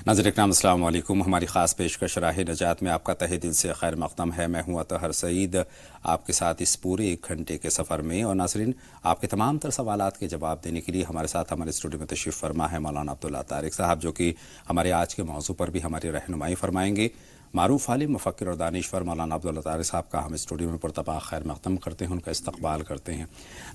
ناظرین اکرام السلام علیکم۔ ہماری خاص پیشکش راہ نجات میں آپ کا تہہ دل سے خیر مقدم ہے۔ میں ہوں اطہر سعید آپ کے ساتھ اس پورے 1 گھنٹے کے سفر میں، اور ناظرین آپ کے تمام تر سوالات کے جواب دینے کے لیے ہمارے ساتھ ہمارے اسٹوڈیو میں تشریف فرما ہے مولانا عبداللہ طارق صاحب، جو کہ ہمارے آج کے موضوع پر بھی ہماری رہنمائی فرمائیں گے۔ معروف عالم، مفکر اور دانشور مولانا عبداللہ طارق صاحب کا ہم اسٹوڈیو میں پرتپاک خیر مقدم کرتے ہیں، ان کا استقبال کرتے ہیں۔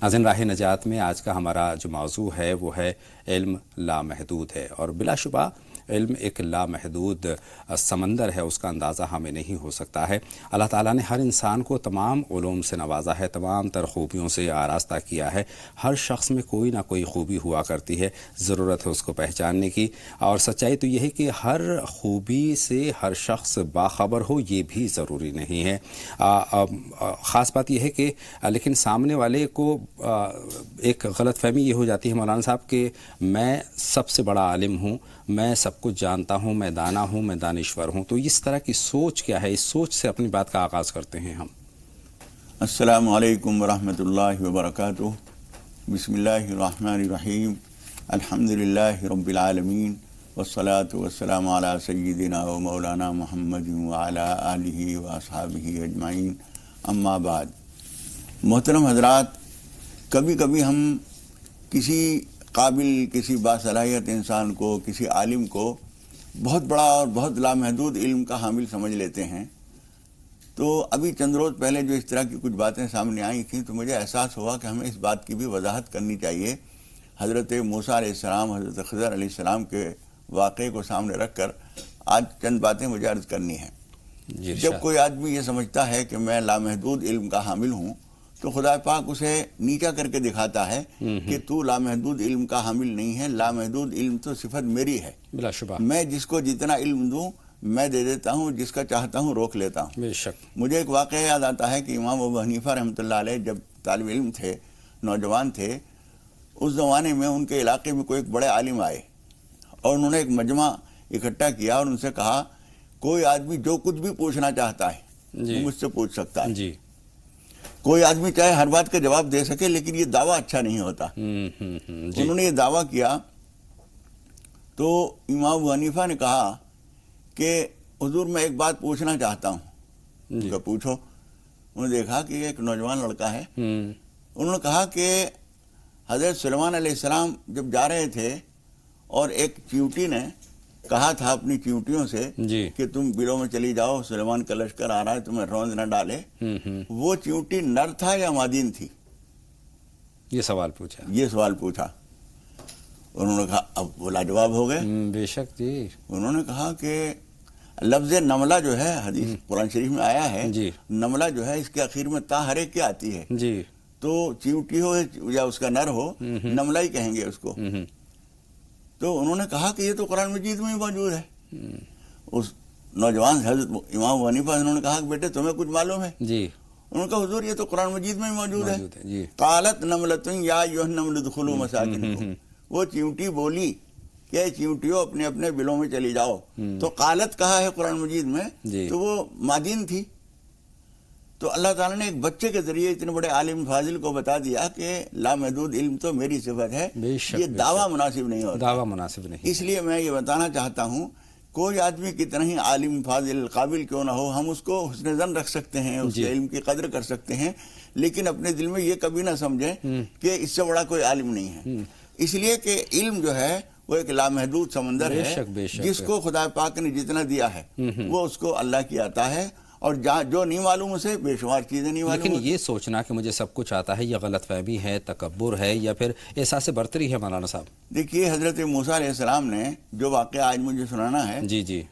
ناظرین، راہ نجات میں آج کا ہمارا جو موضوع ہے وہ ہے علم لامحدود ہے، اور بلا شبہ علم ایک لامحدود سمندر ہے، اس کا اندازہ ہمیں نہیں ہو سکتا ہے۔ اللہ تعالیٰ نے ہر انسان کو تمام علوم سے نوازا ہے، تمام تر خوبیوں سے آراستہ کیا ہے۔ ہر شخص میں کوئی نہ کوئی خوبی ہوا کرتی ہے، ضرورت ہے اس کو پہچاننے کی، اور سچائی تو یہ ہے کہ ہر خوبی سے ہر شخص باخبر ہو یہ بھی ضروری نہیں ہے۔ خاص بات یہ ہے کہ لیکن سامنے والے کو ایک غلط فہمی یہ ہو جاتی ہے مولانا صاحب کہ میں سب سے بڑا عالم ہوں، میں سب کچھ جانتا ہوں، میں دانا ہوں، میں دانشور ہوں۔ تو اس طرح کی سوچ کیا ہے؟ اس سوچ سے اپنی بات کا آغاز کرتے ہیں ہم۔ السلام علیکم ورحمۃ اللہ وبرکاتہ۔ بسم اللہ الرحمن الرحیم۔ الحمد للہ رب العالمین، والصلاة والسلام علی سیدنا و مولانا محمد وعلی آلہ واصحابہ اجمعین، اما بعد۔ محترم حضرات، کبھی کبھی ہم کسی قابل، کسی باصلاحیت انسان کو، کسی عالم کو بہت بڑا اور بہت لامحدود علم کا حامل سمجھ لیتے ہیں۔ تو ابھی چند روز پہلے جو اس طرح کی کچھ باتیں سامنے آئی تھیں تو مجھے احساس ہوا کہ ہمیں اس بات کی بھی وضاحت کرنی چاہیے۔ حضرت موسیٰ علیہ السلام، حضرت خضر علیہ السلام کے واقعے کو سامنے رکھ کر آج چند باتیں مجھے عرض کرنی ہیں۔ جب کوئی آدمی یہ سمجھتا ہے کہ میں لامحدود علم کا حامل ہوں تو خدا پاک اسے نیچا کر کے دکھاتا ہے کہ تو لامحدود علم کا حامل نہیں ہے، لامحدود علم تو صفت میری ہے۔ بلا شبہ میں جس کو جتنا علم دوں میں دے دیتا ہوں، جس کا چاہتا ہوں روک لیتا ہوں۔ بے شک۔ مجھے ایک واقعہ یاد آتا ہے کہ امام ابو حنیفہ رحمۃ اللہ علیہ جب طالب علم تھے، نوجوان تھے، اس زمانے میں ان کے علاقے میں کوئی ایک بڑے عالم آئے اور انہوں نے ایک مجمع اکٹھا کیا اور ان سے کہا کوئی آدمی جو کچھ بھی پوچھنا چاہتا ہے وہ مجھ سے پوچھ سکتا ہے۔ جی۔ کوئی آدمی چاہے ہر بات کا جواب دے سکے لیکن یہ دعویٰ اچھا نہیں ہوتا۔ انہوں نے یہ دعویٰ کیا تو امام ابو حنیفہ نے کہا کہ حضور میں ایک بات پوچھنا چاہتا ہوں۔ کہ پوچھو۔ انہوں نے دیکھا کہ ایک نوجوان لڑکا ہے۔ انہوں نے کہا کہ حضرت سلیمان علیہ السلام جب جا رہے تھے اور ایک چیونٹی نے کہا تھا اپنی چیونٹیوں سے کہ تم بلوں میں چلی جاؤ، سلیمان کا لشکر آ رہا ہے، تمہیں روند نہ ڈالے، وہ چیونٹی نر تھا یا مادین تھی؟ یہ سوال پوچھا۔ یہ سوال پوچھا۔ انہوں نے کہا، اب وہ لاجواب ہو گئے۔ بے شک جی۔ انہوں نے کہا کہ لفظ نملہ جو ہے حدیث قرآن شریف میں آیا ہے، نملہ جو ہے اس کے آخر میں تا ہر ایک کے آتی ہے، تو چیونٹی ہو یا اس کا نر ہو، نملہ ہی کہیں گے اس کو۔ تو انہوں نے کہا کہ یہ تو قرآن مجید میں ہی موجود ہے۔ اس نوجوان حضرت امام ابو حنیفہ انہوں نے کہا کہ بیٹے تمہیں کچھ معلوم ہے؟ انہوں نے کہا حضور یہ تو قرآن مجید میں ہی موجود ہے۔ قالت نملۃ یا ایھا النمل ادخلوا مساکنکم۔ وہ چیونٹی بولی کہ چیونٹیوں اپنے اپنے بلوں میں چلی جاؤ، تو قالت کہا ہے قرآن مجید میں، تو وہ مادین تھی۔ تو اللہ تعالیٰ نے ایک بچے کے ذریعے اتنے بڑے عالم فاضل کو بتا دیا کہ لامحدود علم تو میری صفت ہے۔ یہ دعویٰ مناسب نہیں ہوتا، دعویٰ مناسب نہیں۔ اس لیے میں یہ بتانا چاہتا ہوں کوئی آدمی کتنا ہی عالم فاضل قابل کیوں نہ ہو، ہم اس کو حسن ظن رکھ سکتے ہیں، اس کے علم کی قدر کر سکتے ہیں، لیکن اپنے دل میں یہ کبھی نہ سمجھیں کہ اس سے بڑا کوئی عالم نہیں ہے۔ اس لیے کہ علم جو ہے وہ ایک لامحدود سمندر ہے، جس کو خدا پاک نے جتنا دیا ہے وہ اس کو اللہ کی عطا ہے، اور جو نہیں معلوم اسے بے شمار چیزیں نہیں معلوم۔ لیکن یہ سوچنا کہ مجھے سب کچھ آتا ہے یہ غلط فہمی ہے، تکبر ہے، یا پھر احساس برتری ہے مولانا صاحب؟ دیکھیے حضرت موسیٰ علیہ السلام نے جو واقعہ آج مجھے سنانا ہے،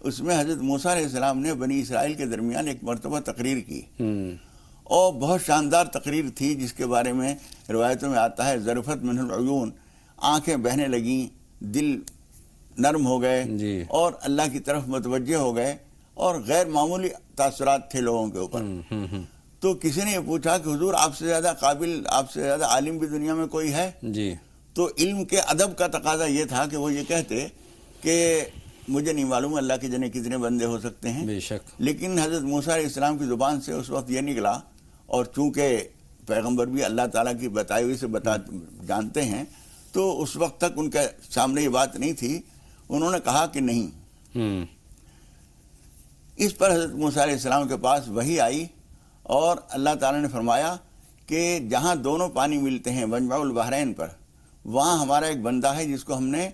اس میں حضرت موسیٰ علیہ السلام نے بنی اسرائیل کے درمیان ایک مرتبہ تقریر کی، اور بہت شاندار تقریر تھی، جس کے بارے میں روایتوں میں آتا ہے ظرفت منہ العیون، آنکھیں بہنے لگیں، دل نرم ہو گئے اور اللہ کی طرف متوجہ ہو گئے، اور غیر معمولی تاثرات تھے لوگوں کے اوپر۔ تو کسی نے یہ پوچھا کہ حضور آپ سے زیادہ قابل، آپ سے زیادہ عالم بھی دنیا میں کوئی ہے؟ تو علم کے ادب کا تقاضا یہ تھا کہ وہ یہ کہتے کہ مجھے نہیں معلوم اللہ کے جنے کتنے بندے ہو سکتے ہیں، بے شک۔ لیکن حضرت موسیٰ علیہ السلام کی زبان سے اس وقت یہ نکلا، اور چونکہ پیغمبر بھی اللہ تعالیٰ کی بتائی ہوئی سے جانتے ہیں، تو اس وقت تک ان کے سامنے یہ بات نہیں تھی۔ انہوں نے کہا کہ نہیں، اس پر حضرت موسیٰ علیہ السلام کے پاس وحی آئی اور اللہ تعالیٰ نے فرمایا کہ جہاں دونوں پانی ملتے ہیں مجمع البحرین پر، وہاں ہمارا ایک بندہ ہے جس کو ہم نے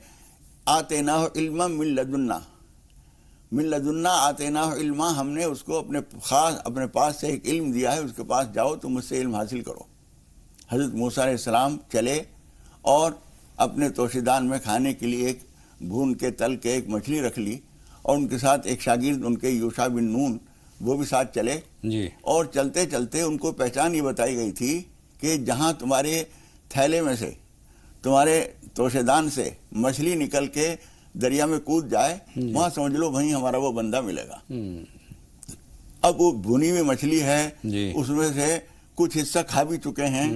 آتیناہ علما من لدنا آتیناہ علما، ہم نے اس کو اپنے پاس سے ایک علم دیا ہے، اس کے پاس جاؤ تم اس سے علم حاصل کرو۔ حضرت موسیٰ علیہ السلام چلے اور اپنے توشیدان میں کھانے کے لیے ایک بھون کے تل کے ایک مچھلی رکھ لی، اور ان کے ساتھ ایک شاگرد ان کے یوشع بن نون وہ بھی ساتھ چلے جی۔ اور چلتے چلتے ان کو پہچان یہ بتائی گئی تھی کہ جہاں تمہارے تھیلے میں سے، تمہارے توشیدان سے مچھلی نکل کے دریا میں کود جائے، وہاں سمجھ لو وہیں ہمارا وہ بندہ ملے گا۔ اب وہ بھنی ہوئی مچھلی ہے، اس میں سے کچھ حصہ کھا بھی چکے ہیں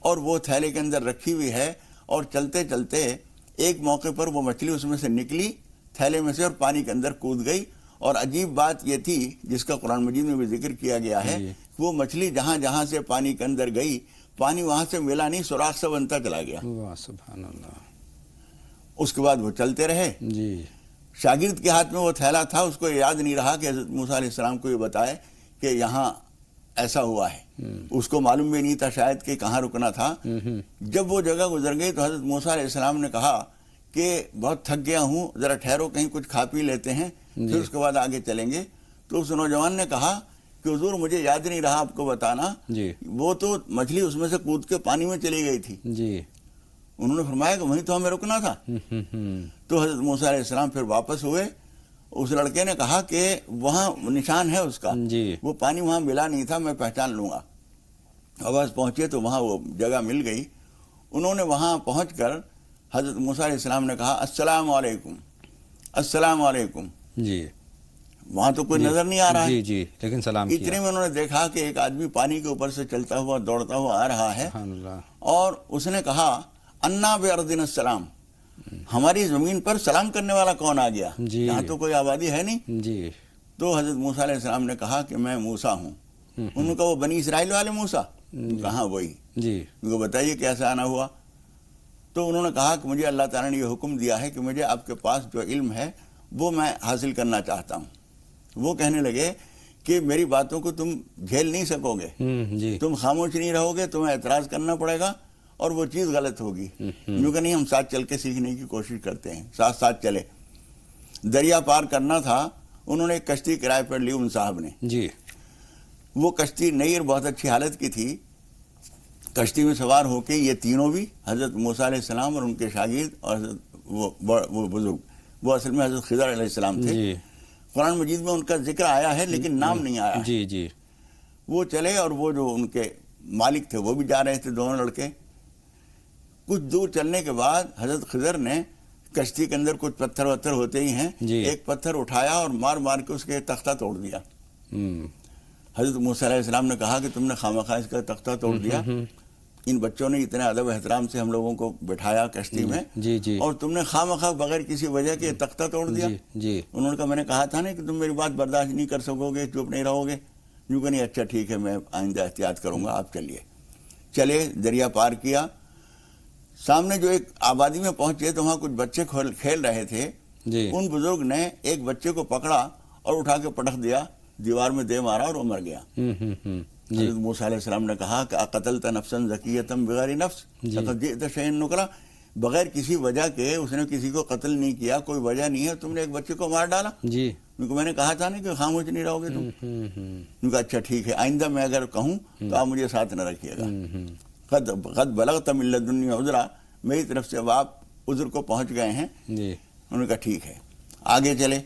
اور وہ تھیلے کے اندر رکھی ہوئی ہے، اور چلتے چلتے ایک موقع پر وہ مچھلی اس میں سے نکلی تھیلے میں سے اور پانی کے اندر کود گئی۔ اور عجیب بات یہ تھی جس کا قرآن مجید میں بھی ذکر کیا گیا ہے، وہ مچھلی جہاں جہاں سے پانی کے اندر گئی، پانی وہاں سے ملا نہیں، سوراخ سے بنتا چلا گیا۔ سبحان اللہ۔ اس کے بعد وہ چلتے رہے۔ شاگرد کے ہاتھ میں وہ تھیلا تھا، اس کو یاد نہیں رہا کہ حضرت موسیٰ علیہ السلام کو یہ بتائے کہ یہاں ایسا ہوا ہے، اس کو معلوم بھی نہیں تھا شاید کہ کہاں رکنا تھا۔ جب وہ جگہ گزر گئی تو حضرت موسیٰ علیہ السلام نے کہا کہ بہت تھک گیا ہوں، ذرا ٹھہرو، کہیں کچھ کھا پی لیتے ہیں، پھر اس کے بعد آگے چلیں گے۔ تو اس نوجوان نے کہا کہ حضور مجھے یاد نہیں رہا آپ کو بتانا، وہ تو مچھلی اس میں سے کود کے پانی میں چلی گئی تھی۔ انہوں نے فرمایا کہ وہیں تو ہمیں رکنا تھا۔ تو حضرت موسیٰ علیہ السلام پھر واپس ہوئے۔ اس لڑکے نے کہا کہ وہاں نشان ہے اس کا، وہ پانی وہاں ملا نہیں تھا، میں پہچان لوں گا۔ آواز پہنچے تو وہاں وہ جگہ مل گئی۔ انہوں نے وہاں پہنچ کر حضرت موسیٰ علیہ السلام نے کہا السلام علیکم، السلام علیکم۔ وہاں تو کوئی نظر نہیں آ رہا ہے، لیکن سلام کیا۔ اتنے میں انہوں نے دیکھا کہ ایک آدمی پانی کے اوپر سے چلتا ہوا دوڑتا ہوا آ رہا ہے، اور اس نے کہا انا بِأَرْضِنَا السلام، ہماری زمین پر سلام کرنے والا کون آ گیا؟ یہاں تو کوئی آبادی ہے نہیں۔ تو حضرت موسیٰ علیہ السلام نے کہا کہ میں موسیٰ ہوں۔ انہوں نے کہا وہ بنی اسرائیل والے موسیٰ؟ کہاں وہی؟ ان کو بتائیے کیسے آنا ہوا؟ تو انہوں نے کہا کہ مجھے اللہ تعالیٰ نے یہ حکم دیا ہے کہ مجھے آپ کے پاس جو علم ہے وہ میں حاصل کرنا چاہتا ہوں۔ وہ کہنے لگے کہ میری باتوں کو تم جھیل نہیں سکو گے، تم خاموش نہیں رہو گے، تمہیں اعتراض کرنا پڑے گا اور وہ چیز غلط ہوگی۔ یوں کہ نہیں، ہم ساتھ چل کے سیکھنے کی کوشش کرتے ہیں، ساتھ ساتھ چلے۔ دریا پار کرنا تھا، انہوں نے ایک کشتی کرائے پر لی ان صاحب نے۔ وہ کشتی نئی اور بہت اچھی حالت کی تھی۔ کشتی میں سوار ہو کے یہ تینوں بھی، حضرت موسیٰ علیہ السلام اور ان کے شاگرد اور وہ بزرگ، وہ اصل میں حضرت خضر علیہ السلام تھے۔ قرآن مجید میں ان کا ذکر آیا ہے لیکن نام نہیں آیا۔ وہ چلے اور وہ جو ان کے مالک تھے وہ بھی جا رہے تھے، دونوں لڑکے۔ کچھ دور چلنے کے بعد حضرت خضر نے کشتی کے اندر کچھ پتھر وتھر ہوتے ہی ہیں، ایک پتھر اٹھایا اور مار مار کے اس کے تختہ توڑ دیا۔ حضرت موسیٰ علیہ السلام نے کہا کہ تم نے خواہ اس کا تختہ توڑ دیا، ان بچوں نے اتنے ادب احترام سے ہم لوگوں کو بٹھایا کشتی میں، اور تم نے خواہ بغیر کسی وجہ کے تختہ توڑ دیا۔ انہوں نے کہا میں نے کہا تھا نا کہ تم میری بات برداشت نہیں کر سکو گے، چپ نہیں رہو گے۔ یوں کہ نہیں، اچھا ٹھیک ہے، میں آئندہ احتیاط کروں گا، آپ چلیے۔ چلے، دریا پار کیا۔ سامنے جو ایک آبادی میں پہنچے تو وہاں کچھ بچے کھیل رہے تھے۔ ان بزرگ نے ایک بچے کو پکڑا اور اٹھا کے پٹک دیا، دیوار میں دے مارا اور وہ مر گیا۔ حضرت موسیٰ علیہ السلام نے کہا کہ اقتلت نفسا زکیۃ بغیر نفس لقد جئت شیئا نکرا، بغیر کسی وجہ کے اس نے کسی کو قتل نہیں کیا، کوئی وجہ نہیں ہے، تم نے ایک بچے کو مار ڈالا۔ ان کو میں نے کہا تھا نا کہ خاموش نہیں رہو گے تم۔ ان کا اچھا ٹھیک ہے، آئندہ میں اگر کہوں تو آپ مجھے ساتھ نہ رکھیے گا۔ قد بلغت من لدنی عذرا، میری طرف سے اب آپ عذر کو پہنچ گئے ہیں۔ انہوں نے کہا ٹھیک ہے، آگے چلے۔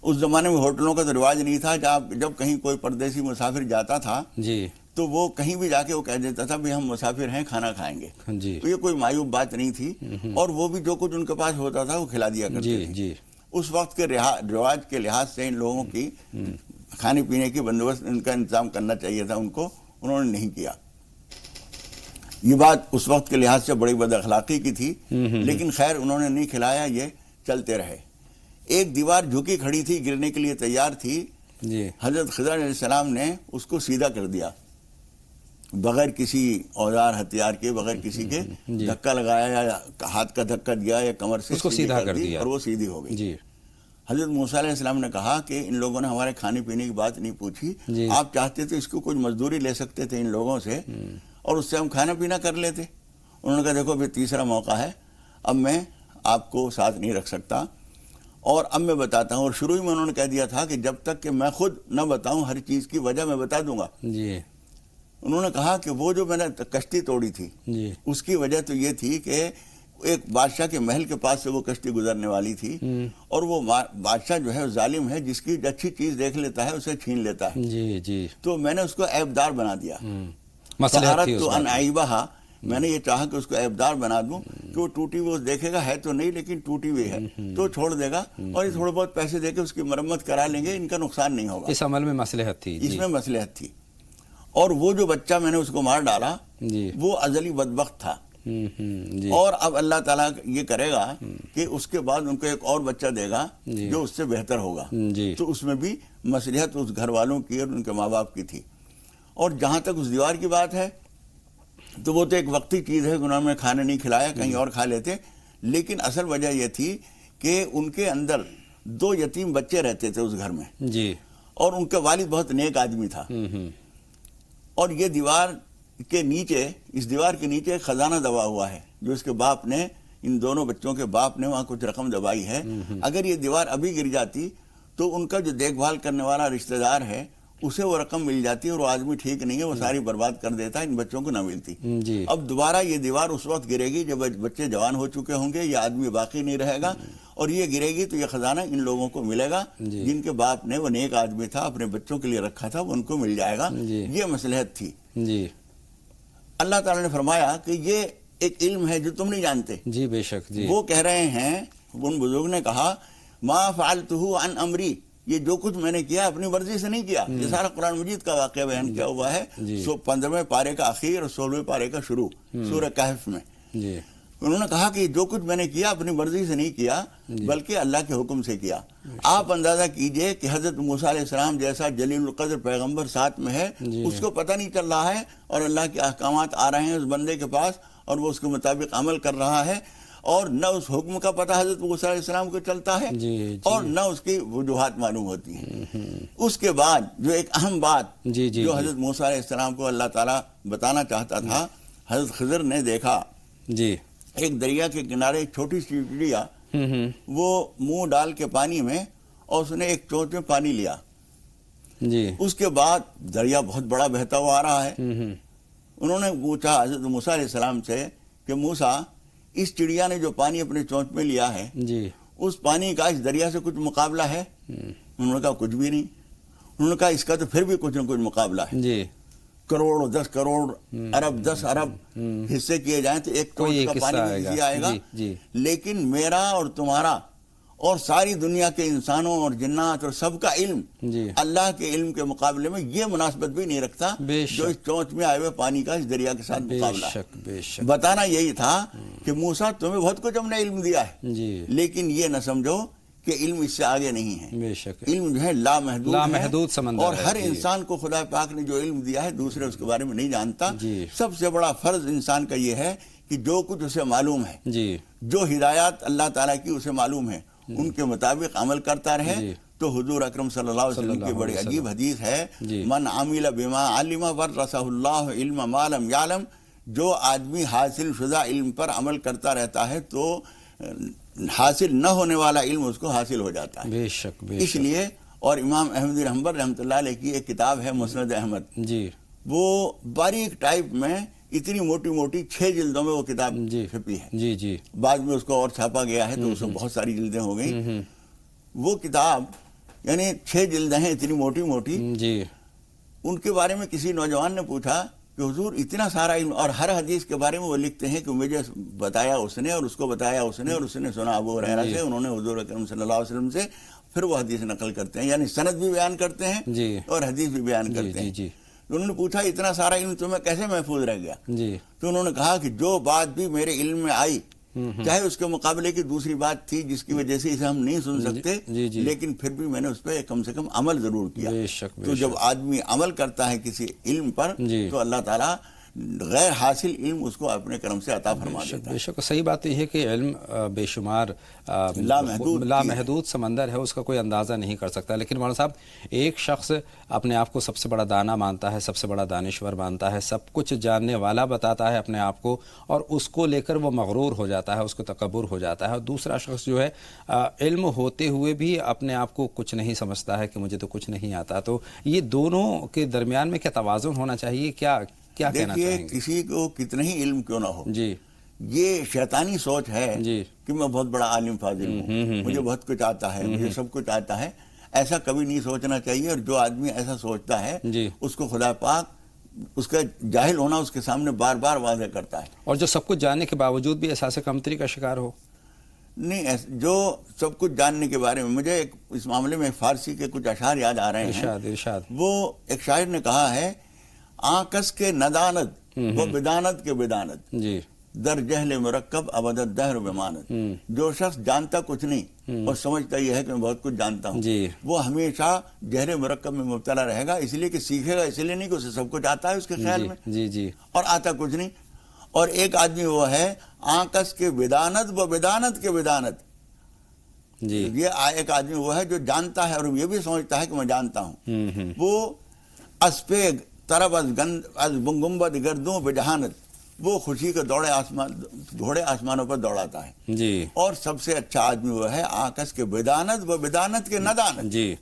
اس زمانے میں ہوٹلوں کا تو رواج نہیں تھا، جب کہیں کوئی پردیسی مسافر جاتا تھا تو وہ کہیں بھی جا کے وہ کہہ دیتا تھا بھی ہم مسافر ہیں، کھانا کھائیں گے۔ تو یہ کوئی معیوب بات نہیں تھی، اور وہ بھی جو کچھ ان کے پاس ہوتا تھا وہ کھلا دیا کرتے تھے۔ اس وقت کے رواج کے لحاظ سے ان لوگوں کی کھانے پینے کی بندوبست ان کا انتظام کرنا چاہیے تھا ان کو، انہوں نے نہیں کیا۔ یہ بات اس وقت کے لحاظ سے بڑی بد اخلاقی کی تھی، لیکن خیر انہوں نے نہیں کھلایا، یہ چلتے رہے۔ ایک دیوار جھکی کھڑی تھی، گرنے کے لیے تیار تھی۔ حضرت خضر علیہ السلام نے اس کو سیدھا کر دیا، بغیر کسی اوزار ہتھیار کے، بغیر کسی کے دھکا لگایا یا ہاتھ کا دھکا دیا یا کمر سے اس کو سیدھا کر دیا اور وہ سیدھی ہو گئی۔ حضرت موسیٰ علیہ السلام نے کہا کہ ان لوگوں نے ہمارے کھانے پینے کی بات نہیں پوچھی، آپ چاہتے تو اس کو کچھ مزدوری لے سکتے تھے ان لوگوں سے اور اس سے ہم کھانا پینا کر لیتے۔ انہوں نے کہا دیکھو ابھی تیسرا موقع ہے، اب میں آپ کو ساتھ نہیں رکھ سکتا اور اب میں بتاتا ہوں۔ اور شروع میں انہوں نے کہہ دیا تھا کہ جب تک کہ میں خود نہ بتاؤں ہر چیز کی وجہ میں بتا دوں گا۔ انہوں نے کہا کہ وہ جو میں نے کشتی توڑی تھی اس کی وجہ تو یہ تھی کہ ایک بادشاہ کے محل کے پاس سے وہ کشتی گزرنے والی تھی اور وہ بادشاہ جو ہے ظالم ہے، جس کی اچھی چیز دیکھ لیتا ہے اسے چھین لیتا ہے، تو میں نے اس کو عیبدار بنا دیا۔ فَأَرَدْتُ أَنْ أَعِيبَهَا، میں نے یہ چاہا کہ اس کو عیبدار بنا دوں کہ وہ ٹوٹی ہوئی دیکھے گا، ہے تو نہیں لیکن ٹوٹی ہوئی ہے تو چھوڑ دے گا اور یہ تھوڑے بہت پیسے دے کے اس کی مرمت کرا لیں گے، ان کا نقصان نہیں ہوگا۔ اس عمل میں مصلحت تھی، اس میں مصلحت تھی۔ اور وہ جو بچہ میں نے اس کو مار ڈالا وہ ازلی بدبخت تھا، اور اب اللہ تعالیٰ یہ کرے گا کہ اس کے بعد ان کو ایک اور بچہ دے گا جو اس سے بہتر ہوگا، تو اس میں بھی مصلحت اس گھر والوں کی اور ان کے ماں باپ کی تھی۔ اور جہاں تک اس دیوار کی بات ہے تو وہ تو ایک وقتی چیز ہے کہ انہوں نے کھانا نہیں کھلایا، کہیں اور کھا لیتے، لیکن اصل وجہ یہ تھی کہ ان کے اندر 2 یتیم بچے رہتے تھے اس گھر میں، اور ان کا والد بہت نیک آدمی تھا، اور یہ دیوار کے نیچے، اس دیوار کے نیچے ایک خزانہ دبا ہوا ہے جو اس کے باپ نے، ان دونوں بچوں کے باپ نے وہاں کچھ رقم دبائی ہے۔ اگر یہ دیوار ابھی گر جاتی تو ان کا جو دیکھ بھال کرنے والا رشتہ دار ہے اسے وہ رقم مل جاتی اور وہ آدمی ٹھیک نہیں ہے، وہ ساری برباد کر دیتا، ان بچوں کو نہ ملتی۔ اب دوبارہ یہ دیوار اس وقت گرے گی جب بچے جوان ہو چکے ہوں گے، یہ آدمی باقی نہیں رہے گا، اور یہ گرے گی تو یہ خزانہ ان لوگوں کو ملے گا جن کے باپ نے، وہ نیک آدمی تھا، اپنے بچوں کے لیے رکھا تھا، وہ ان کو مل جائے گا۔ یہ مصلحت تھی۔ اللہ تعالیٰ نے فرمایا کہ یہ ایک علم ہے جو تم نہیں جانتے۔ جی بے شک۔ وہ کہہ رہے ہیں، ان بزرگ نے کہا ما فعلتہ عن امری، یہ جو کچھ میں نے کیا اپنی مرضی سے نہیں کیا۔ یہ سارا قرآن مجید کا واقعہ بیان کیا ہوا ہے، 15ویں پارے کا آخر اور 16ویں پارے کا شروع سورہ کہف میں۔ انہوں نے کہا کہ جو کچھ میں نے کیا اپنی مرضی سے نہیں کیا بلکہ اللہ کے حکم سے کیا۔ آپ اندازہ کیجئے کہ حضرت موسیٰ علیہ السلام جیسا جلیل القدر پیغمبر ساتھ میں ہے، اس کو پتہ نہیں چل رہا ہے اور اللہ کے احکامات آ رہے ہیں اس بندے کے پاس اور وہ اس کے مطابق عمل کر رہا ہے، اور نہ اس حکم کا پتہ حضرت موسیٰ علیہ السلام کو چلتا ہے اور نہ اس کی وجوہات معلوم ہوتی ہیں۔ اس کے بعد جو ایک اہم بات جو حضرت موسیٰ علیہ السلام کو اللہ تعالیٰ بتانا چاہتا تھا، حضرت خضر نے دیکھا ایک دریا کے کنارے ایک چھوٹی سی چڑیا، وہ منہ ڈال کے پانی میں، اور اس نے ایک چونچ میں پانی لیا۔ اس کے بعد دریا بہت بڑا بہتا ہوا آ رہا ہے۔ انہوں نے پوچھا حضرت موسیٰ علیہ السلام سے کہ موسیٰ، اس چڑیا نے جو پانی اپنے چونچ میں لیا ہے اس پانی کا اس دریا سے کچھ مقابلہ ہے؟ انہوں نے کہا کچھ بھی نہیں۔ انہوں نے کہا اس کا تو پھر بھی کچھ نہ کچھ مقابلہ ہے۔ کروڑ 10 کروڑ ارب 10 ارب حصے کیے جائیں تو ایک چونچ کا پانی نہیں آئے گا، لیکن میرا اور تمہارا اور ساری دنیا کے انسانوں اور جنات اور سب کا علم اللہ کے علم کے مقابلے میں یہ مناسبت بھی نہیں رکھتا جو اس چونچ میں آئے ہوئے پانی کا اس دریا کے ساتھ مقابلہ ہے۔ بتانا یہی تھا کہ موسیٰ تمہیں بہت کچھ ہم نے علم دیا ہے، لیکن یہ نہ سمجھو کہ علم اس سے آگے نہیں ہے۔ علم جو ہے لامحدود سمندر ہے، اور ہر انسان کو خدا پاک نے جو علم دیا ہے دوسرے اس کے بارے میں نہیں جانتا۔ سب سے بڑا فرض انسان کا یہ ہے کہ جو کچھ اسے معلوم ہے، جو ہدایات اللہ تعالیٰ کی اسے معلوم ہے، ان کے مطابق عمل کرتا رہے۔ تو حضور اکرم صلی اللہ علیہ وسلم کی بڑی عجیب حدیث ہے، من عمل بما علم ورثہ اللہ علم ما لم یعلم، جو آدمی حاصل شدہ علم پر عمل کرتا رہتا ہے تو حاصل نہ ہونے والا علم اس کو حاصل ہو جاتا ہے۔ بے شک۔ اس لیے، اور امام احمد بن حنبل رحمۃ اللہ علیہ کی ایک کتاب ہے مسند احمد، وہ باریک ٹائپ میں اتنی موٹی موٹی 6 جلدوں میں وہ کتاب چھپی ہے، بعد میں اس کو اور چھاپا گیا ہے تو اس میں بہت ساری جلدیں ہو گئیں۔ وہ کتاب یعنی 6 جلدیں ہیں اتنی موٹی موٹی۔ ان کے بارے میں کسی نوجوان نے پوچھا کہ حضور اتنا سارا علم، اور ہر حدیث کے بارے میں وہ لکھتے ہیں کہ مجھے بتایا اس نے اور اس کو بتایا اس نے اور اس نے سنا ابو ہریرہ سے، انہوں نے حضور اکرم صلی اللہ علیہ وسلم سے، پھر وہ حدیث نقل کرتے ہیں، یعنی سند بھی بیان کرتے ہیں اور حدیث بھی بیان کرتے ہیں۔ انہوں نے پوچھا اتنا سارا علم تمہیں کیسے محفوظ رہ گیا؟ تو انہوں نے کہا کہ جو بات بھی میرے علم میں آئی، چاہے اس کے مقابلے کی دوسری بات تھی جس کی وجہ سے اسے ہم نہیں سن سکتے، لیکن پھر بھی میں نے اس پہ کم سے کم عمل ضرور کیا۔ تو جب آدمی عمل کرتا ہے کسی علم پر تو اللہ تعالیٰ غیر حاصل علم اس کو اپنے کرم سے عطا فرما دیتا ہے۔ بے شک صحیح بات یہ ہے کہ علم بے شمار لامحدود سمندر ہے، اس کا کوئی اندازہ نہیں کر سکتا، لیکن مولانا صاحب ایک شخص اپنے آپ کو سب سے بڑا دانا مانتا ہے، سب سے بڑا دانشور مانتا ہے، سب کچھ جاننے والا بتاتا ہے اپنے آپ کو، اور اس کو لے کر وہ مغرور ہو جاتا ہے، اس کو تکبر ہو جاتا ہے، اور دوسرا شخص جو ہے علم ہوتے ہوئے بھی اپنے آپ کو کچھ نہیں سمجھتا ہے کہ مجھے تو کچھ نہیں آتا۔ تو یہ دونوں کے درمیان میں کیا توازن ہونا چاہیے؟ کیا کہنا چاہیں گے؟ کسی کو کتنا ہی علم کیوں نہ ہو، جی یہ شیطانی سوچ ہے جی کہ میں بہت بڑا عالم فاضل ہوں، مجھے بہت کچھ آتا ہے، مجھے سب کچھ آتا ہے، ایسا کبھی نہیں سوچنا چاہیے۔ اور جو آدمی ایسا سوچتا ہے جی اس کو خدا پاک اس کا جاہل ہونا اس کے سامنے بار بار واضح کرتا ہے۔ اور جو سب کچھ جاننے کے باوجود بھی احساس کمتری کا شکار ہو؟ نہیں، جو سب کچھ جاننے کے بارے میں مجھے اس معاملے میں فارسی کے کچھ اشعار یاد آ رہے ہیں۔ ارشاد وہ ایک شاعر نے کہا ہے، آنکس کے ندانت وہ بدانت کے بدانت، جی در جہل مرکب ابدت دہر بمانت۔ جو شخص جانتا کچھ نہیں اور سمجھتا یہ ہے کہ میں بہت کچھ جانتا ہوں، جی وہ ہمیشہ جہل مرکب میں مبتلا رہے گا، اس لیے کہ سیکھے گا اس لیے نہیں کہ اسے سب کچھ آتا ہے اس کے خیال میں، جی جی اور آتا کچھ نہیں۔ اور ایک آدمی وہ ہے آنکس کے بدانت و بدانت کے بدانت، جی یہ ایک آدمی وہ ہے جو جانتا ہے اور یہ بھی سمجھتا ہے کہ میں جانتا ہوں۔ وہ اسپے طرب از گنبد گردوں بجہانت، وہ خوشی کے گھوڑے آسمانوں پر دوڑاتا ہے۔ جی اور سب سے اچھا آدمی وہ ہے آکس کے بدانت و بدانت کے ندانت، جی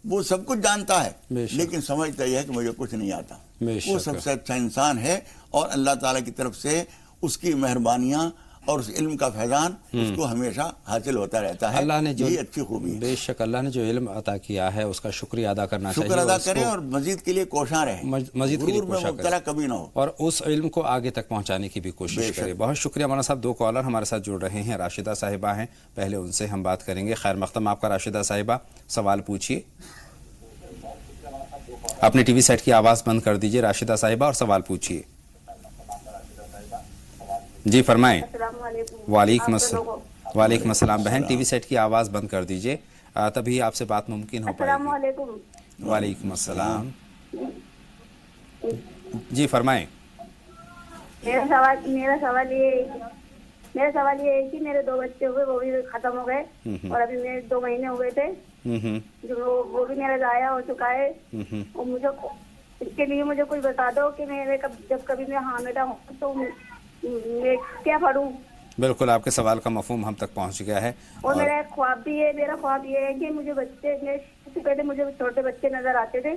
وہ سب کچھ جانتا ہے بے شک لیکن سمجھتا یہ ہے کہ مجھے کچھ نہیں آتا۔ بے وہ شک سب سے اچھا انسان ہے، اور اللہ تعالیٰ کی طرف سے اس کی مہربانیاں اور اس علم کا فیضان اس کو ہمیشہ حاصل ہوتا رہتا ہے۔ اللہ نے جو یہی اچھی خوبی ہے۔ بے شک اللہ نے جو علم عطا کیا ہے اس کا شکریہ ادا کرنا چاہیے، شکر ادا اور اس کریں کو اور مزید کے لیے کوشاں رہیں، مزید کے لیے غرور میں کوشاں مبتلا کبھی نہ ہو، اور اس علم کو آگے تک پہنچانے کی بھی کوشش بے شک۔ کرے۔ بہت شکریہ مولانا صاحب۔ دو کالر ہمارے ساتھ جڑ رہے ہیں، راشدہ صاحبہ ہیں، پہلے ان سے ہم بات کریں گے۔ خیر مقدم آپ کا راشدہ صاحبہ، سوال پوچھیے۔ اپنے ٹی وی سیٹ کی آواز بند کر دیجئے راشدہ صاحبہ اور سوال پوچھیے۔ جی فرمائیں۔ السلام علیکم۔ وعلیکم السلام بہن، ٹی وی سیٹ کی آواز بند کر دیجئے، تبھی آپ سے بات ممکن ہو پائے السلام گی۔ علیکم۔ وعلیکم السلام، جی فرمائیں۔ میرا سوال یہ ہے کہ میرے 2 بچے ہوئے، وہ بھی ختم ہو گئے، اور ابھی میرے 2 مہینے ہوئے تھے جو وہ بھی میرا ضائع ہو چکا ہے، اور مجھے اس کے لیے مجھے کوئی بتا دو کہ جب کبھی میں حاملہ ہوں تو میں کیا پڑھوں۔ بالکل آپ کے سوال کا مفہوم ہم تک پہنچ گیا ہے۔ اور میرا ایک خواب بھی ہے، میرا خواب یہ ہے کہ مجھے بچے، سے پہلے مجھے چھوٹے بچے نظر آتے تھے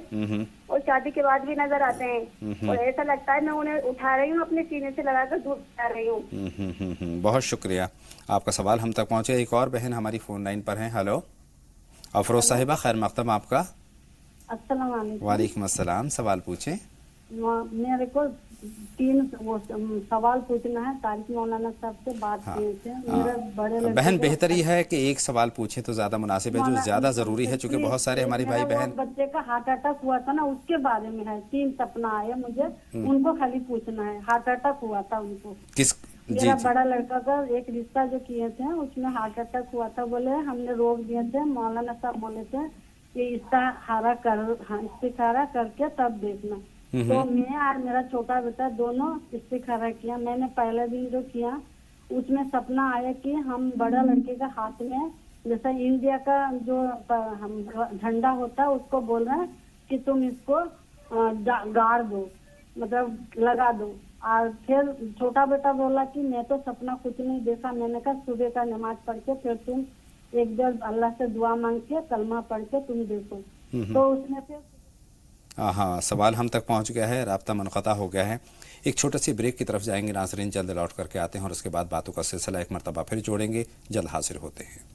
اور شادی کے بعد بھی نظر آتے ہیں، اور ایسا لگتا ہے میں انہیں اٹھا رہی ہوں، اپنے سینے سے لگا کر دودھ پلا رہی ہوں۔ بہت شکریہ، آپ کا سوال ہم تک پہنچے۔ ایک اور بہن ہماری فون لائن پر ہیں۔ ہلو افروز صاحبہ، خیر مقدم آپ کا۔ السلام علیکم۔ وعلیکم السلام، سوال پوچھیں۔ میرے کو 3 سوال پوچھنا ہے، طارق مولانا صاحب سے بات کیے تھے۔ میرے بڑے لڑکے بہن بہتر یہ ہے کہ ایک سوال پوچھیں تو زیادہ مناسب ہے، جو زیادہ ضروری ہے، چونکہ بہت سارے ہمارے بھائی بہن۔ بچے کا ہارٹ اٹیک ہوا تھا نا، اس کے بارے میں ہے، 3 سپنا آیا مجھے، ان کو خالی پوچھنا ہے۔ ہارٹ اٹیک ہوا تھا ان کو، کس میرا بڑا لڑکا کا ایک رشتہ جو کیے تھے اس میں ہارٹ اٹیک ہوا تھا، بولے ہم نے روک دیے تھے، مولانا صاحب بولے تھے کہ استخارہ کر کے تب دیکھنا۔ تو میں اور میرا چھوٹا بیٹا دونوں استخارہ کیا۔ میں نے پہلے دن جو کیا اس میں سپنا آیا کہ ہم بڑا لڑکے کا ہاتھ میں جیسا انڈیا کا جو جھنڈا ہوتا ہے اس کو بول رہے ہیں کہ تم اس کو گاڑ دو، مطلب لگا دو۔ اور پھر چھوٹا بیٹا بولا کہ میں تو سپنا کچھ نہیں دیکھا۔ میں نے کہا صبح کا نماز پڑھ کے پھر تم ایک دن اللہ سے دعا مانگ کے کلمہ پڑھ کے تم دیکھو۔ تو اس میں پھر ہاں سوال ہم تک پہنچ گیا ہے، رابطہ منقطع ہو گیا ہے۔ ایک چھوٹا سی بریک کی طرف جائیں گے ناظرین، جلد لوٹ کر کے آتے ہیں اور اس کے بعد باتوں کا سلسلہ ایک مرتبہ پھر جوڑیں گے، جلد حاضر ہوتے ہیں۔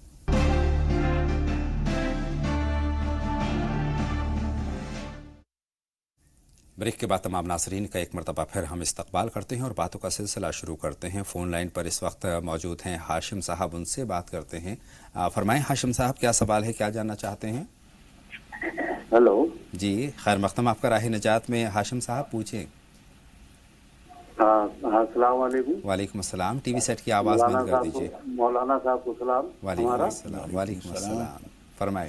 بریک کے بعد تمام ناظرین کا ایک مرتبہ پھر ہم استقبال کرتے ہیں اور باتوں کا سلسلہ شروع کرتے ہیں۔ فون لائن پر اس وقت موجود ہیں ہاشم صاحب، ان سے بات کرتے ہیں۔ فرمائیں ہاشم صاحب، کیا سوال ہے، کیا جاننا چاہتے ہیں؟ ہلو جی خیر مقدم آپ کا راہ نجات میں، ہاشم صاحب پوچھیں۔ ہاں السلام علیکم۔ وعلیکم السلام، ٹی وی سیٹ کی آواز بند کر دیجیے۔ مولانا صاحب کو سلام۔ وعلیکم السلام۔ وعلیکم السلام، फरमाएं।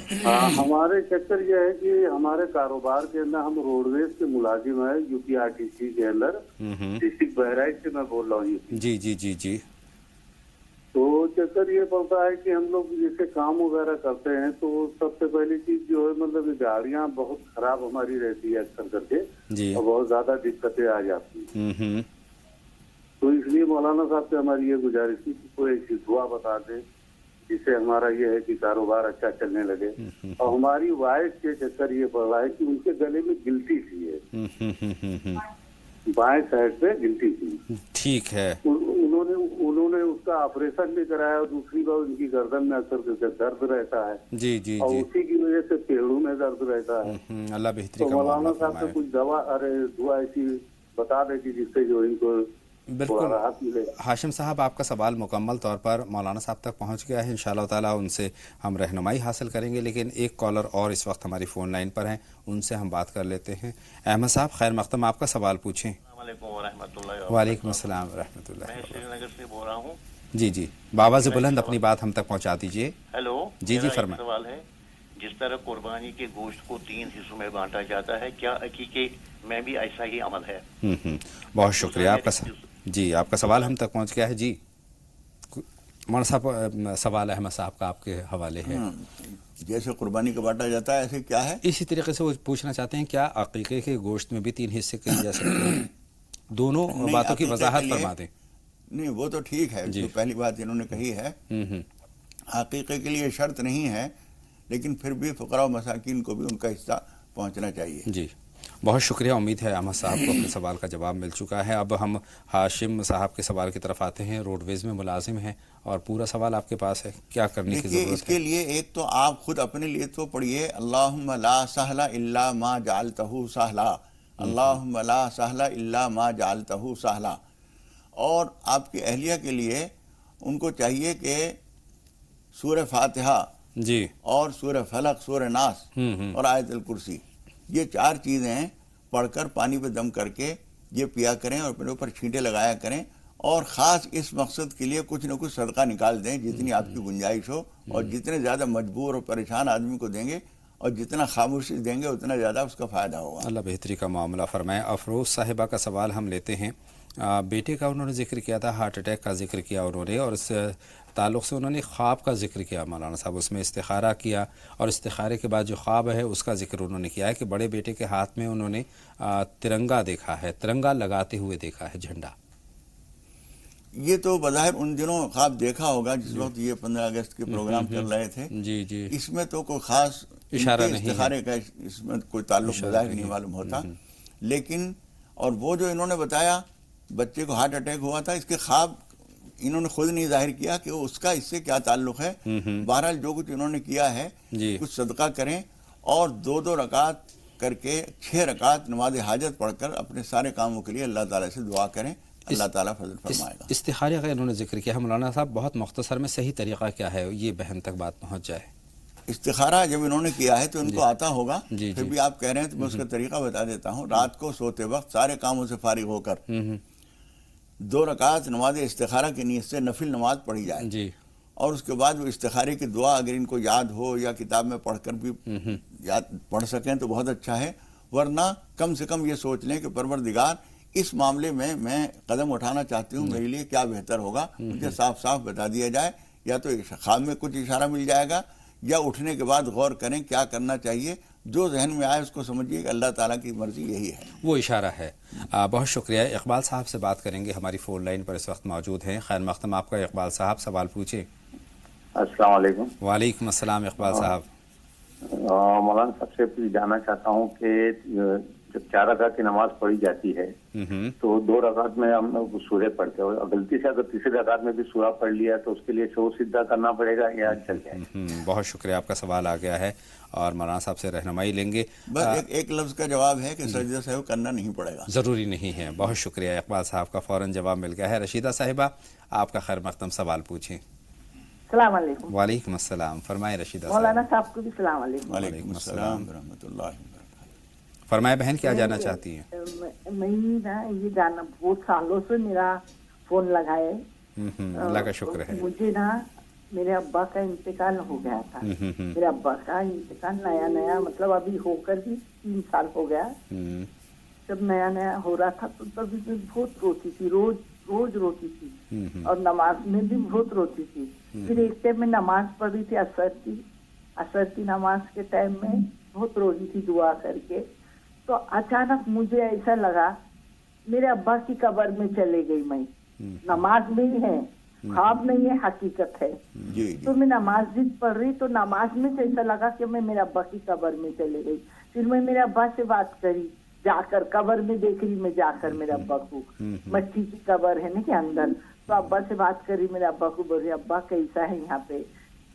हमारे चक्कर ये है कि हमारे कारोबार के अंदर हम रोडवेज के मुलाजिम है, UPRTC के अंदर, डिस्ट्रिक्ट बहराइच से मैं बोल रहा हूँ। जी जी जी जी। तो चक्कर ये पड़ता है कि हम लोग जैसे काम वगैरह करते हैं तो सबसे पहली चीज जो है मतलब गाड़ियाँ बहुत खराब हमारी रहती है अक्सर करके जी। और बहुत ज्यादा दिक्कतें आ जाती हैं। तो इसलिए मौलाना साहब से हमारी ये गुजारिश थी कि कोई ऐसी दुआ बता दें जिससे हमारा ये है कि कारोबार अच्छा चलने लगे। और हमारी वाइफ के चक्कर ये पड़ रहा है कि उनके गले में गिल्टी सी है, बाएं साइड पे गिल्टी सी। ठीक है। उन्होंने उसका ऑपरेशन भी कराया और दूसरी बार उनकी गर्दन में अक्सर दर्द रहता है। जी जी और जी। उसी की वजह से पेड़ों में दर्द रहता है। अल्लाह बेहतरी तो का मौलाना मामला साहब से फरमाए। कुछ दुआ ऐसी बता दे कि जिससे जो इनको बिल्कुल राहत मिले। हाशिम साहब, आपका सवाल मुकम्मल तौर पर मौलाना साहब तक पहुंच गया है। इंशाअल्लाह ताला उनसे हम रहनुमाई हासिल करेंगे, लेकिन एक कॉलर और इस वक्त हमारी फ़ोन लाइन पर हैं, उनसे हम बात कर लेते हैं। अहमद साहब, खैर मकदम, आपका सवाल पूछें। वालेकुम अस्सलाम रहमतुल्लाह। मैं श्रीनगर से बोल रहा हूँ। जी जी, बाबा से बुलंद अपनी बात हम तक पहुंचा दीजिए। हेलो। जी जी, मेरा एक फरमाएं। सवाल है, जिस तरह कुर्बानी के गोश्त को 3 हिस्सों में बांटा जाता है, क्या अकीके में भी ऐसा ही अमल है? बहुत शुक्रिया आपका जी, आपका सवाल हम तक पहुंच गया है। जी मौलाना साहब, सवाल अहमद साहब का आपके हवाले है। जैसे कुर्बानी का बांटा जाता है ऐसे क्या है? इसी तरीके से वो पूछना चाहते हैं क्या अकीके के गोश्त में भी 3 हिस्से किए जा सकते हैं? दोनों बातों की वजाहत फरमा दें। नहीं, वो तो ठीक है, जो पहली बात इन्होंने कही है। अकीके के लिए शर्त नहीं है, लेकिन फिर भी फुकरा और मसाकिन को भी उनका हिस्सा पहुंचना चाहिए। जी, बहुत शुक्रिया। उम्मीद है अहमद साहब को अपने सवाल का जवाब मिल चुका है। अब हम हाशिम साहब के सवाल की तरफ आते हैं। रोडवेज में मुलाजिम हैं और पूरा सवाल आपके पास है, क्या करने की जरूरत है? इसके लिए एक तो आप खुद अपने लिए तो पढ़िए, अल्लाहुम्मा ला सहला इल्ला मा जअलतहु सहला, अल्लाहुम्मा ला सहला इल्ला मा जअलतहु सहला। और आपकी अहलिया के लिए उनको चाहिए कि सूरह फातिहा जी और सूरह फलक, सूरह नास और आयतुल कुर्सी, ये 4 चीज़ें पढ़कर पानी पे दम करके ये पिया करें और अपने ऊपर छींटे लगाया करें। और ख़ास इस मकसद के लिए कुछ न कुछ सदका निकाल दें जितनी आपकी गुंजाइश हो, और जितने ज़्यादा मजबूर और परेशान आदमी को देंगे और जितना खामोशी देंगे उतना ज़्यादा उसका फ़ायदा होगा। अल्लाह बेहतरी का मामला फरमाए। अफरोज़ साहिबा का सवाल हम लेते हैं। बेटे का उन्होंने जिक्र किया था, हार्ट अटैक का जिक्र किया उन्होंने, और इस ताल्लुक़ से उन्होंने ख्वाब का जिक्र किया मौलाना साहब, उसमें इस्तिखारा किया और इस्तिखारे के बाद जो ख्वाब है उसका जिक्र उन्होंने किया है कि बड़े बेटे के हाथ में उन्होंने तिरंगा देखा है, तिरंगा लगाते हुए देखा है, झंडा। ये तो बज़ाहिर उन दिनों ख्वाब देखा होगा जिस वक्त ये 15 अगस्त के प्रोग्राम चल रहे थे। जी जी, इसमें तो कोई ख़ास इशारा नहीं है, इस्तिखारे का इसमें कोई ताल्लुक बज़ाहिर नहीं मालूम होता। लेकिन और वो जो इन्होंने बताया बच्चे को हार्ट अटैक हुआ था, इसके ख्वाब इन्होंने खुद नहीं जाहिर किया कि उसका इससे क्या ताल्लुक है। बहरहाल जो कुछ इन्होंने किया है कुछ सदका करें और 2-2 रकात करके 6 रकात नमाज हाजत पढ़कर अपने सारे कामों के लिए अल्लाह ताला से दुआ करें, अल्लाह ताला फजल फरमाएगा। इस्तिखारे का इन्होंने जिक्र किया है मौलाना साहब, बहुत मुख्तसर में सही तरीक़ा क्या है, ये बहन तक बात पहुँच जाए। इस्तिखारा जब इन्होंने किया है तो इनको आता होगा, फिर भी आप कह रहे हैं तो मैं उसका तरीका बता देता हूँ। रात को सोते वक्त सारे कामों से फारिग होकर 2 रकात नमाज इस्तिखारा की नीयत से नफिल नमाज पढ़ी जाए जी, और उसके बाद वो इस्तिखारे की दुआ अगर इनको याद हो या किताब में पढ़कर भी याद पढ़ सकें तो बहुत अच्छा है, वरना कम से कम ये सोच लें कि परवरदिगार इस मामले में मैं कदम उठाना चाहती हूँ, मेरे लिए क्या बेहतर होगा, मुझे साफ साफ बता दिया जाए। या तो ख्वाब में कुछ इशारा मिल जाएगा या उठने के बाद गौर करें क्या करना चाहिए, जो जहन में आए उसको समझिए कि अल्लाह ताला की मर्जी यही है, वो इशारा है। बहुत शुक्रिया। इकबाल साहब से बात करेंगे, हमारी फ़ोन लाइन पर इस वक्त मौजूद हैं। खैर मक़दम आपका इकबाल साहब, सवाल पूछे। अस्सलाम वालेकुम। वालेकुम अस्सलाम इकबाल साहब। मौलाना साहब से जानना चाहता हूँ कि जब 4 रकात की नमाज पढ़ी जाती है तो 2 रकात में हम लोग सूरह पढ़ते हैं, और गलती से अगर तीसरी रकात में भी सूरा पढ़ लिया तो उसके लिए शो सिद्धा करना पड़ेगा या चल जाएगा? बहुत शुक्रिया, आपका सवाल आ गया है और मौलाना साहब से रहनुमाई लेंगे। बस एक लफ्ज़ का जवाब है कि सजदा सहव करना नहीं पड़ेगा, ज़रूरी नहीं है। बहुत शुक्रिया, इकबाल साहब का फ़ौरन जवाब मिल गया है। रशीदा साहिबा, आपका खैर मक़दम सवाल पूछें। सलाम अलैकुम। वालेकुम अस्सलाम, फरमाए रशीदा मौलाना साहब को भी सलाम अलैकुम। वालेकुम अस्सलाम रहमतुल्लाह। फरमाए बहन, क्या जानना चाहती हैं? मैं ना ये जानना, बहुत सालों से मेरा फोन लगाए, अल्लाह का शुक्र है। मुझे ना मेरे अब्बा का इंतकाल हो गया था। मेरे अब्बा का इंतकाल नया नया, मतलब अभी होकर भी 3 साल हो गया। जब नया नया हो रहा था तो तभी मैं बहुत रोती थी, रोज रोती थी, और नमाज में भी बहुत रोती थी। फिर एक टाइम में नमाज पढ़ी थी, असर की नमाज के टाइम में बहुत रोई थी दुआ करके। तो अचानक मुझे ऐसा लगा मेरे अब्बा की कब्र में चले गई मैं। नमाज में ही है, ख्वाब नहीं है, हकीकत है। तो मैं नमाज पढ़ रही तो नमाज में से ऐसा लगा कि मैं मेरे अब्बा की कब्र में चले गई। फिर मैं मेरे अब्बा से बात करी, जाकर कब्र में देख रही मैं, जाकर मेरे अब्बा को, मट्टी की कब्र है ना के अंदर। तो अब्बा से बात करी, मेरे अब्बा को बोल रही अब्बा कैसा है यहाँ पे?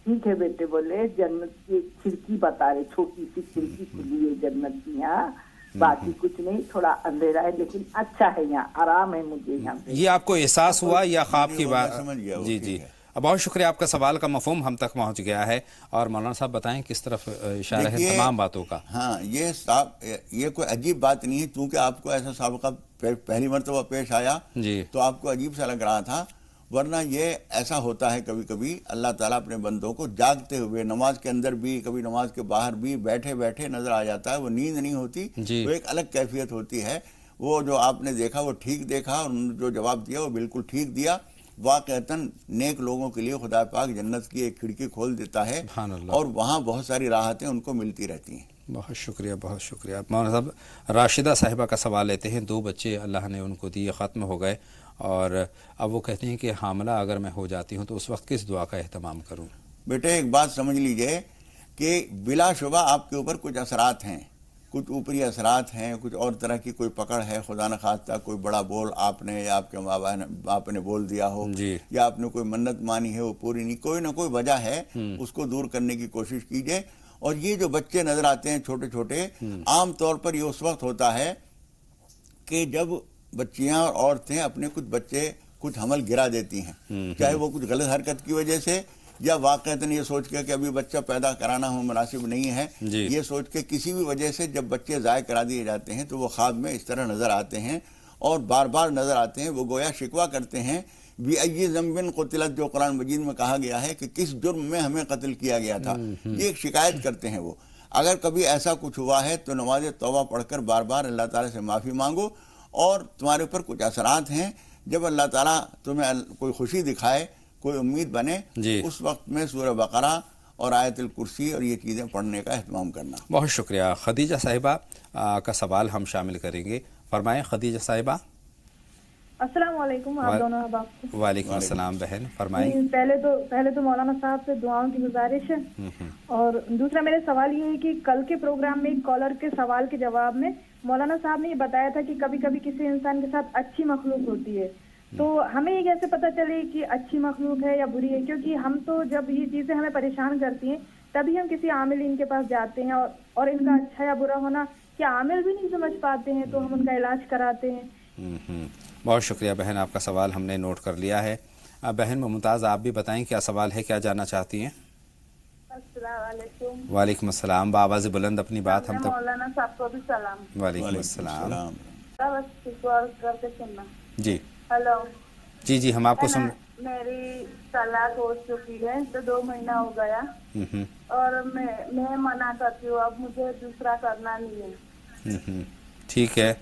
ठीक है बेटे, बोले जन्नत की खिड़की बता रहे, छोटी सी खिड़की खुली है जन्नत की यहाँ, बाकी कुछ नहीं, थोड़ा अंधेरा है लेकिन अच्छा है यहाँ, आराम है मुझे यहाँ पे। ये आपको एहसास हुआ या ख्वाब की बात? समझ गया। जी जी, बहुत शुक्रिया, आपका सवाल का मफहूम हम तक पहुंच गया है। और मौलाना साहब बताएं किस तरफ इशारा है तमाम बातों का? हाँ, ये कोई अजीब बात नहीं है, क्योंकि आपको ऐसा साबका पहली मरतबा पेश आया जी, तो आपको अजीब सा लग रहा था। वरना ये ऐसा होता है कभी कभी, अल्लाह ताला अपने बंदों को जागते हुए नमाज के अंदर भी, कभी नमाज के बाहर भी बैठे बैठे नजर आ जाता है। वो नींद नहीं होती, वो एक अलग कैफियत होती है। वो जो आपने देखा वो ठीक देखा, और जो जवाब दिया वो बिल्कुल ठीक दिया। वाक़अतन नेक लोगों के लिए खुदा पाक जन्नत की एक खिड़की खोल देता है, और वहाँ बहुत सारी राहतें उनको मिलती रहती हैं। बहुत शुक्रिया, बहुत शुक्रिया। मौलाना साहब, राशिदा साहिबा का सवाल लेते हैं। 2 बच्चे अल्लाह ने उनको दिए, ख़त्म हो गए, और अब वो कहती हैं कि हामिला अगर मैं हो जाती हूँ तो उस वक्त किस दुआ का एहतमाम करूँ? बेटे एक बात समझ लीजिए कि बिलाशुबा आपके ऊपर कुछ असरात हैं, कुछ ऊपरी असरात हैं, कुछ और तरह की कोई पकड़ है, खुदा न खास्ता कोई बड़ा बोल आपने या आपके माँ बाप ने बोल दिया हो, या आपने कोई मन्नत मानी है वो पूरी नहीं, कोई ना कोई वजह है, उसको दूर करने की कोशिश कीजिए। और ये जो बच्चे नजर आते हैं छोटे छोटे, आम तौर पर ये उस वक्त होता है कि जब बच्चियां और औरतें अपने कुछ हमल गिरा देती हैं, चाहे वो कुछ गलत हरकत की वजह से, या वाक़अतन ये सोच के कि अभी बच्चा पैदा कराना हो मुनासिब नहीं है, ये सोच के किसी भी वजह से जब बच्चे ज़ाय करा दिए जाते हैं तो वो ख्वाब में इस तरह नज़र आते हैं, और बार बार नज़र आते हैं। वो गोया शिकवा करते हैं भी अय्यि ज़म्बिन क़ुतिलत, जो कुरान मजीद में कहा गया है कि किस जुर्म में हमें कत्ल किया गया था, ये एक शिकायत करते हैं वो। अगर कभी ऐसा कुछ हुआ है तो नमाज तौबा पढ़कर बार बार अल्लाह ताला से माफ़ी मांगो। और तुम्हारे ऊपर कुछ असरात हैं, जब अल्लाह ताला तुम्हें कोई खुशी दिखाए, कोई उम्मीद बने, उस वक्त में सूरह बकरा और आयतुल कुर्सी और ये चीज़ें पढ़ने का एहतमाम करना। बहुत शुक्रिया। खदीजा साहिबा का सवाल हम शामिल करेंगे, फरमाएं खदीजा साहिबा। अस्सलाम वालेकुम आप दोनों अहबाब को। वालेकुम अस्सलाम बहन, फरमाएं। पहले तो मौलाना साहब से दुआओं की गुजारिश है, और दूसरा मेरा सवाल ये है कि कल के प्रोग्राम में एक कॉलर के सवाल के जवाब में मौलाना साहब ने ये बताया था कि कभी कभी किसी इंसान के साथ अच्छी मखलूक होती है, तो हमें ये कैसे पता चले कि अच्छी मखलूक है या बुरी है? क्योंकि हम तो जब ये चीज़ें हमें परेशान करती हैं तभी हम किसी आमिल इनके पास जाते हैं, और इनका अच्छा या बुरा होना क्या आमिल भी नहीं समझ पाते हैं, तो हम उनका इलाज कराते हैं। बहुत शुक्रिया बहन, आपका सवाल हमने नोट कर लिया है। बहन मुमताज़, आप भी बताएं क्या सवाल है, क्या जानना चाहती हैं? वालेकुम अस्सलाम, बावाज़ बुलंद अपनी बात हम तक। मौलाना साहब को भी सलाम। वालेकुम अस्सलाम। करके सुनना जी। हेलो जी जी, हम आपको सुन। मेरी तलाक हो चुकी है तो 2 महीना हो गया, और मैं मना करती हूँ, अब मुझे दूसरा करना नहीं है। ठीक है।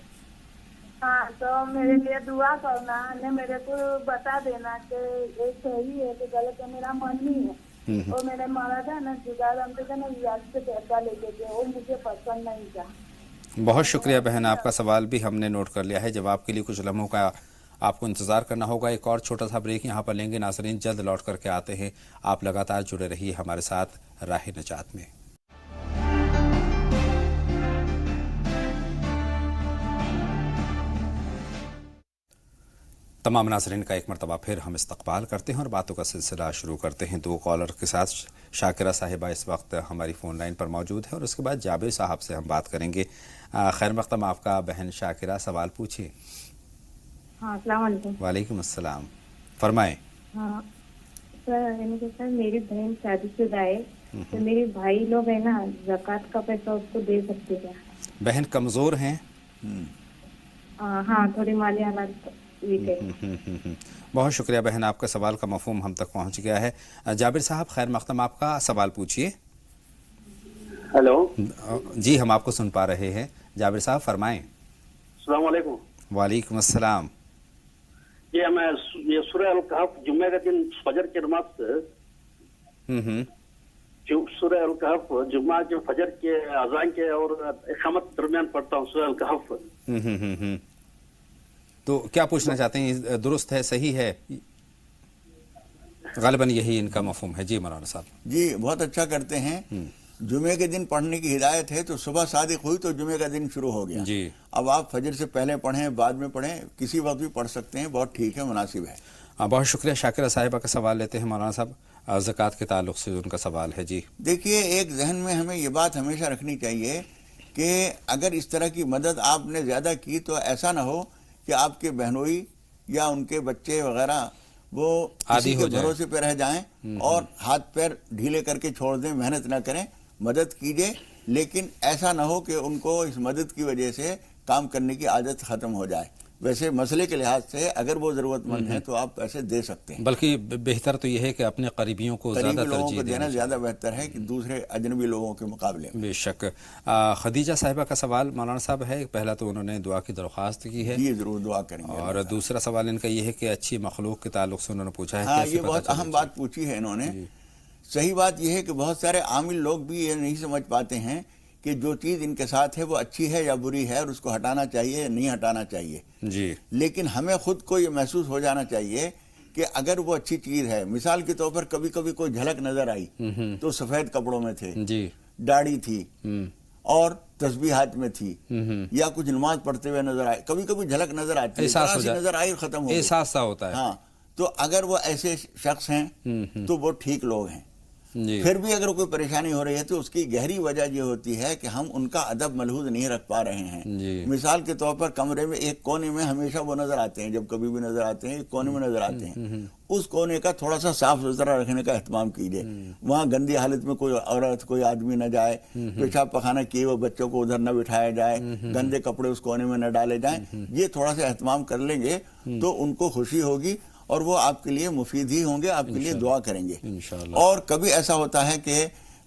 हाँ, तो मेरे लिए दुआ करना ने, मेरे को बता देना कि ये सही है कि गलत है, मेरा मन नहीं है। और मेरे मर्द है ना जुगाड़ हमसे ना याद से पैसा लेके गए, वो मुझे पसंद नहीं था। बहुत शुक्रिया बहन, आपका सवाल भी हमने नोट कर लिया है। जवाब के लिए कुछ लम्हों का आपको इंतज़ार करना होगा। एक और छोटा सा ब्रेक यहाँ पर लेंगे नाज़रीन, जल्द लौट करके आते हैं। आप लगातार जुड़े रहिए हमारे साथ राह नजात में। तमाम नाज़रीन का एक मरतबा फिर हम इस्तकबाल करते हैं और बातों का सिलसिला शुरू करते हैं। 2 कॉलर के साथ शाकिरा साहिबा इस वक्त हमारी फ़ोन लाइन पर मौजूद है, और उसके बाद जाबिर साहब से हम बात करेंगे। खैर मक़दम आपका बहन शाकिरा, सवाल पूछिए। हाँ, अस्सलाम वालेकुम। वालेकुम अस्सलाम, फरमाएं। हाँ सर, मेरी बहन शादीशुदा है, तो मेरे भाई लोग है ना ज़कात का पैसा उसको दे सकते क्या? बहन कमज़ोर हैं? हाँ, थोड़ी माली हालात वीक है। बहुत शुक्रिया बहन, आपका सवाल का मफहूम हम तक पहुंच गया है। जाबिर साहब खैर मक़दम, आपका सवाल पूछिए। हेलो जी, हम आपको सुन पा रहे हैं। जाबिर साहब फरमाएं। अस्सलाम वालेकुम। वालेकुम अस्सलाम। ये मैं ये सूरह अल-कहफ जुम्मे के दिन फजर की नमाज से सूरह अल-कहफ जुम्मा के फजर के अज़ान के और इक़ामत दरमियान पढ़ता हूँ सूरह अल-कहफ। तो क्या पूछना चाहते हैं? दुरुस्त है, सही है? ग़ालिबन यही इनका मफहूम है। जी मौलाना साहब। जी बहुत अच्छा करते हैं। जुमे के दिन पढ़ने की हिदायत है, तो सुबह सादिक हुई तो जुमे का दिन शुरू हो गया जी। अब आप फजर से पहले पढ़ें, बाद में पढ़ें, किसी वक्त भी पढ़ सकते हैं। बहुत ठीक है, मुनासिब है। बहुत शुक्रिया। शाकिरा साहिबा का सवाल लेते हैं मौलाना साहब, ज़कात के ताल्लुक़ से उनका सवाल है। जी देखिए, एक जहन में हमें ये बात हमेशा रखनी चाहिए कि अगर इस तरह की मदद आपने ज़्यादा की तो ऐसा ना हो कि आपके बहनोई या उनके बच्चे वगैरह वो आदी किसी के भरोसे पे रह जाएं और हाथ पैर ढीले करके छोड़ दें, मेहनत ना करें। मदद कीजिए, लेकिन ऐसा ना हो कि उनको इस मदद की वजह से काम करने की आदत ख़त्म हो जाए। वैसे मसले के लिहाज से अगर वो ज़रूरतमंद है तो आप पैसे दे सकते हैं, बल्कि बेहतर तो यह है कि अपने करीबियों को ज़्यादा लोगों तरजीह को देना ज़्यादा बेहतर है कि दूसरे अजनबी लोगों के मुकाबले में। बेशक। खदीजा साहिबा का सवाल मौलाना साहब है। पहला तो उन्होंने दुआ की दरख्वास्त की है। ये ज़रूर दुआ करेंगे। और दूसरा सवाल इनका ये है कि अच्छी मखलूक के ताल्लुक़ से उन्होंने पूछा है। हाँ, ये बहुत अहम बात पूछी है इन्होंने। सही बात यह है कि बहुत सारे आमिल लोग भी ये नहीं समझ पाते हैं कि जो चीज़ इनके साथ है वो अच्छी है या बुरी है और उसको हटाना चाहिए या नहीं हटाना चाहिए जी। लेकिन हमें खुद को ये महसूस हो जाना चाहिए कि अगर वो अच्छी चीज़ है, मिसाल के तौर पर कभी कभी कोई झलक नजर आई तो सफ़ेद कपड़ों में थे जी, दाढ़ी थी और तस्बीह हाथ में थी या कुछ नमाज पढ़ते हुए नजर आए, कभी कभी झलक नजर आती है, नजर आई खत्म हो गई, एहसास सा होता है। हाँ, तो अगर वो ऐसे शख्स हैं तो वो ठीक लोग हैं। फिर भी अगर कोई परेशानी हो रही है तो उसकी गहरी वजह ये होती है कि हम उनका अदब मलहूज नहीं रख पा रहे हैं। मिसाल के तौर पर कमरे में एक कोने में हमेशा वो नजर आते हैं, जब कभी भी नजर आते हैं एक कोने में नजर आते हैं, उस कोने का थोड़ा सा साफ सुथरा रखने का एहतमाम कीजिए। वहाँ गंदी हालत में कोई औरत कोई आदमी न जाए, पेशाब पखाना किए हुए बच्चों को उधर न बिठाया जाए, गंदे कपड़े उस कोने में न डाले जाए। ये थोड़ा सा एहतमाम कर लेंगे तो उनको खुशी होगी और वो आपके लिए मुफीद ही होंगे, आपके लिए दुआ करेंगे इंशाअल्लाह। और कभी ऐसा होता है कि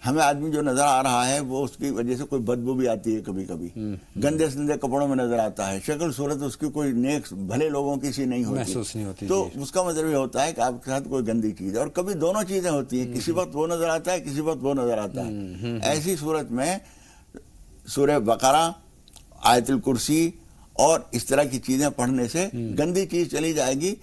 हमें आदमी जो नजर आ रहा है वो उसकी वजह से कोई बदबू भी आती है, कभी कभी गंदे संदे कपड़ों में नजर आता है, शक्ल सूरत उसकी कोई नेक भले लोगों की सी नहीं होती, तो उसका मतलब ये होता है कि आपके साथ कोई गंदी चीज है। और कभी दोनों चीजें होती हैं, किसी वक्त वो नजर आता है, किसी वक्त वो नजर आता है। ऐसी सूरत में सूरह बकरा, आयतुल कुर्सी और इस तरह की चीजें पढ़ने से गंदी चीज चली जाएगी।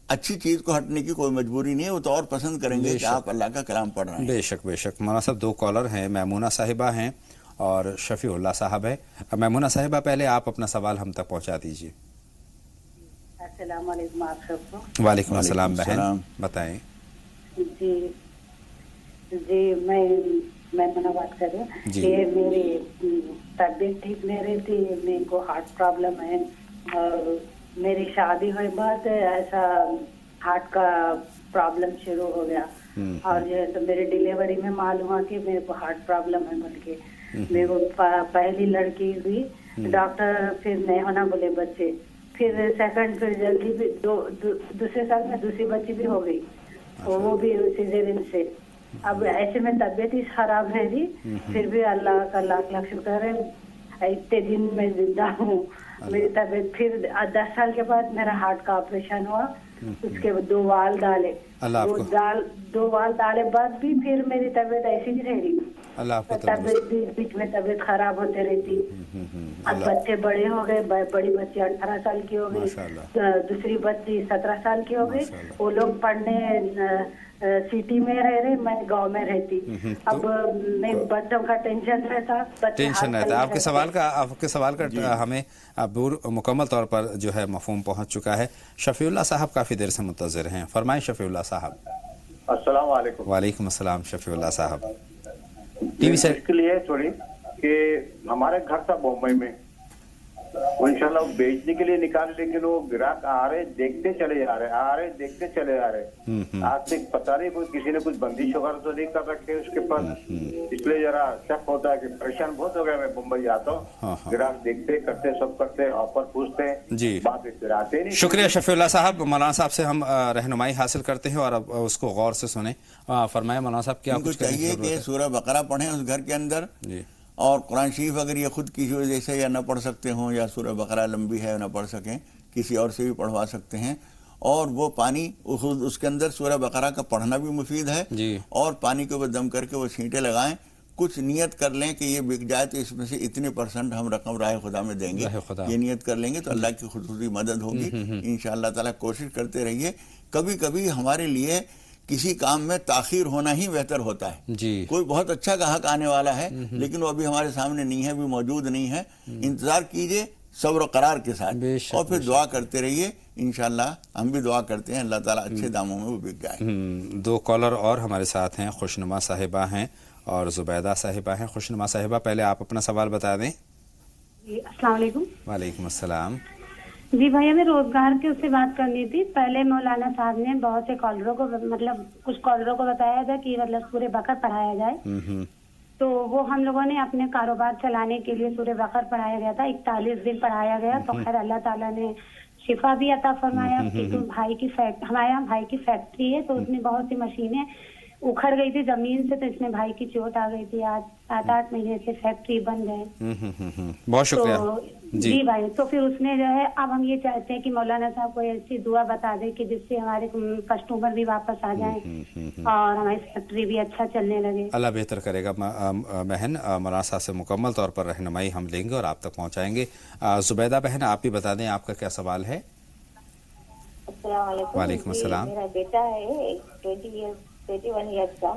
अच्छी चीज को हटने की कोई मजबूरी नहीं है, वो तो और पसंद करेंगे कि आप अल्लाह का कलाम पढ़ रहे हैं। बेशक बेशक। मौलाना साहब दो कॉलर हैं, मैमूना साहिबा हैं और शफीउल्लाह साहब है। मैमूना साहिबा पहले आप अपना सवाल हम तक पहुंचा दीजिए। अस्सलाम वालेकुम आप सबको। वालेकुम अस्सलाम बहन, बताएं। जी जी, मैं बात कर रही हूँ कि मेरी तबीयत ठीक नहीं रहती, मेरे को हार्ट प्रॉब्लम है और मेरी शादी हुई बाद ऐसा हार्ट का प्रॉब्लम शुरू हो गया और जो तो मेरे डिलीवरी में मालूम हुआ कि मेरे को हार्ट प्रॉब्लम है बोल के। मेरे को पहली लड़की हुई, डॉक्टर फिर नहीं होना बोले बच्चे, फिर सेकंड फिर जल्दी भी दूसरे साल में दूसरी बच्ची भी हो गई, वो भी सिजेरियन से। अब ऐसे में तबीयत ही खराब है जी, फिर भी अल्लाह का लाख लाख शुक्र है इतने दिन में जिंदा हूँ। मेरी तबीयत फिर 10 साल के बाद मेरा हार्ट का ऑपरेशन हुआ, उसके 2 वाल डाले, दो वाल डाले बाद भी फिर मेरी तबीयत ऐसी ही रह रही। तबीयत बीच में तबीयत खराब होते रहती। अब बच्चे बड़े हो गए, बड़ी बच्ची 18 साल की हो गई, दूसरी बच्ची 17 साल की हो गई। वो लोग पढ़ने सिटी में रह रहे, मैं गांव में रहती। अब मैं बच्चों का टेंशन रहता है। आपके सवाल का हमें मुकम्मल तौर पर जो है मफहूम पहुंच चुका है। शफीउल्लाह साहब काफ़ी देर से मुंतज़िर हैं, फरमाएं शफीउल्लाह साहब। अस्सलाम वालेकुम। वालेकुम अस्सलाम शफीउल्लाह साहब। टीवी से इसके लिए थोड़ी कि हमारे घर था बम्बई में, वो इंशाल्लाह वो बेचने के लिए निकाले, लेकिन वो ग्राहक आ रहे देखते चले जा रहे, आ रहे देखते चले जा रहे। आज तक पता नहीं कोई किसी ने कुछ बंदिश वगैरह तो नहीं कर रखे उसके पास, इसलिए जरा शक होता है कि परेशान बहुत हो गया। मैं मुंबई आता हूँ, ग्राहक देखते करते सब करते, ऑफर पूछते जी, बात फिर आते नहीं। शुक्रिया शफीउल्लाह साहब। मौलाना साहब से हम रहनुमाई हासिल करते हैं और अब उसको गौर से सुने। फरमाए मौलाना साहब, क्या कुछ चाहिए कि सूरह बकरा पढ़ें उस घर के अंदर जी, और कुरान शरीफ अगर ये खुद किसी वजह से या न पढ़ सकते हों या सूरह बकरा लंबी है न पढ़ सकें, किसी और से भी पढ़वा सकते हैं। और वो पानी खुद उसके अंदर सूरह बकरा का पढ़ना भी मुफीद है जी, और पानी के ऊपर दम करके वो छींटे लगाएं। कुछ नियत कर लें कि ये बिक जाए तो इसमें से इतने % हम रकम राह खुदा में देंगे, ये नियत कर लेंगे तो अल्लाह की खुसूसी मदद होगी इंशाअल्लाह ताला। कोशिश करते रहिए। कभी कभी हमारे लिए किसी काम में ताखीर होना ही बेहतर होता है जी। कोई बहुत अच्छा ग्राहक आने वाला है लेकिन वो अभी हमारे सामने नहीं है, भी मौजूद नहीं है, इंतजार कीजिए सब्र करार के साथ और फिर दुआ करते रहिए। इंशाअल्लाह हम भी दुआ करते हैं अल्लाह ताला अच्छे दामों में वो बिक जाए। 2 कॉलर और हमारे साथ हैं, खुशनुमा साहिबा हैं और जुबैदा साहिबा हैं। खुशनुमा साहिबा, पहले आप अपना सवाल बता दें। अस्सलाम वालेकुम। वालेकुम अस्सलाम। जी भाई, हमें रोजगार के उससे बात करनी थी। पहले मौलाना साहब ने बहुत से कॉलरों को मतलब कुछ कॉलरों को बताया था कि मतलब सूरह बकर पढ़ाया जाए, तो वो हम लोगों ने अपने कारोबार चलाने के लिए सूरह बकर पढ़ाया गया था। 41 दिन पढ़ाया गया, तो खैर अल्लाह ताला ने शिफा भी अता फरमाया। कि हमारे यहाँ भाई की फैक्ट्री है, तो उसमें बहुत सी मशीनें उखड़ गई थी जमीन से, तो इसमें भाई की चोट आ गई थी। आज 7-8 महीने से फैक्ट्री बन गए। बहुत शुक्रिया जी भाई। तो फिर उसने जो है, अब हम ये चाहते हैं कि मौलाना साहब कोई ऐसी दुआ बता दे कि जिससे हमारे कस्टमर भी वापस आ जाएं और हमारी फैक्ट्री भी अच्छा चलने लगे। अल्लाह बेहतर करेगा बहन। मौलाना साहब से मुकम्मल तौर पर रहनुमाई हम लेंगे और आप तक पहुँचाएंगे। जुबैदा बहन, आप भी बता दें आपका क्या सवाल है। वालेकुम अस्सलाम। मेरा बेटा है 21 ईयर्स का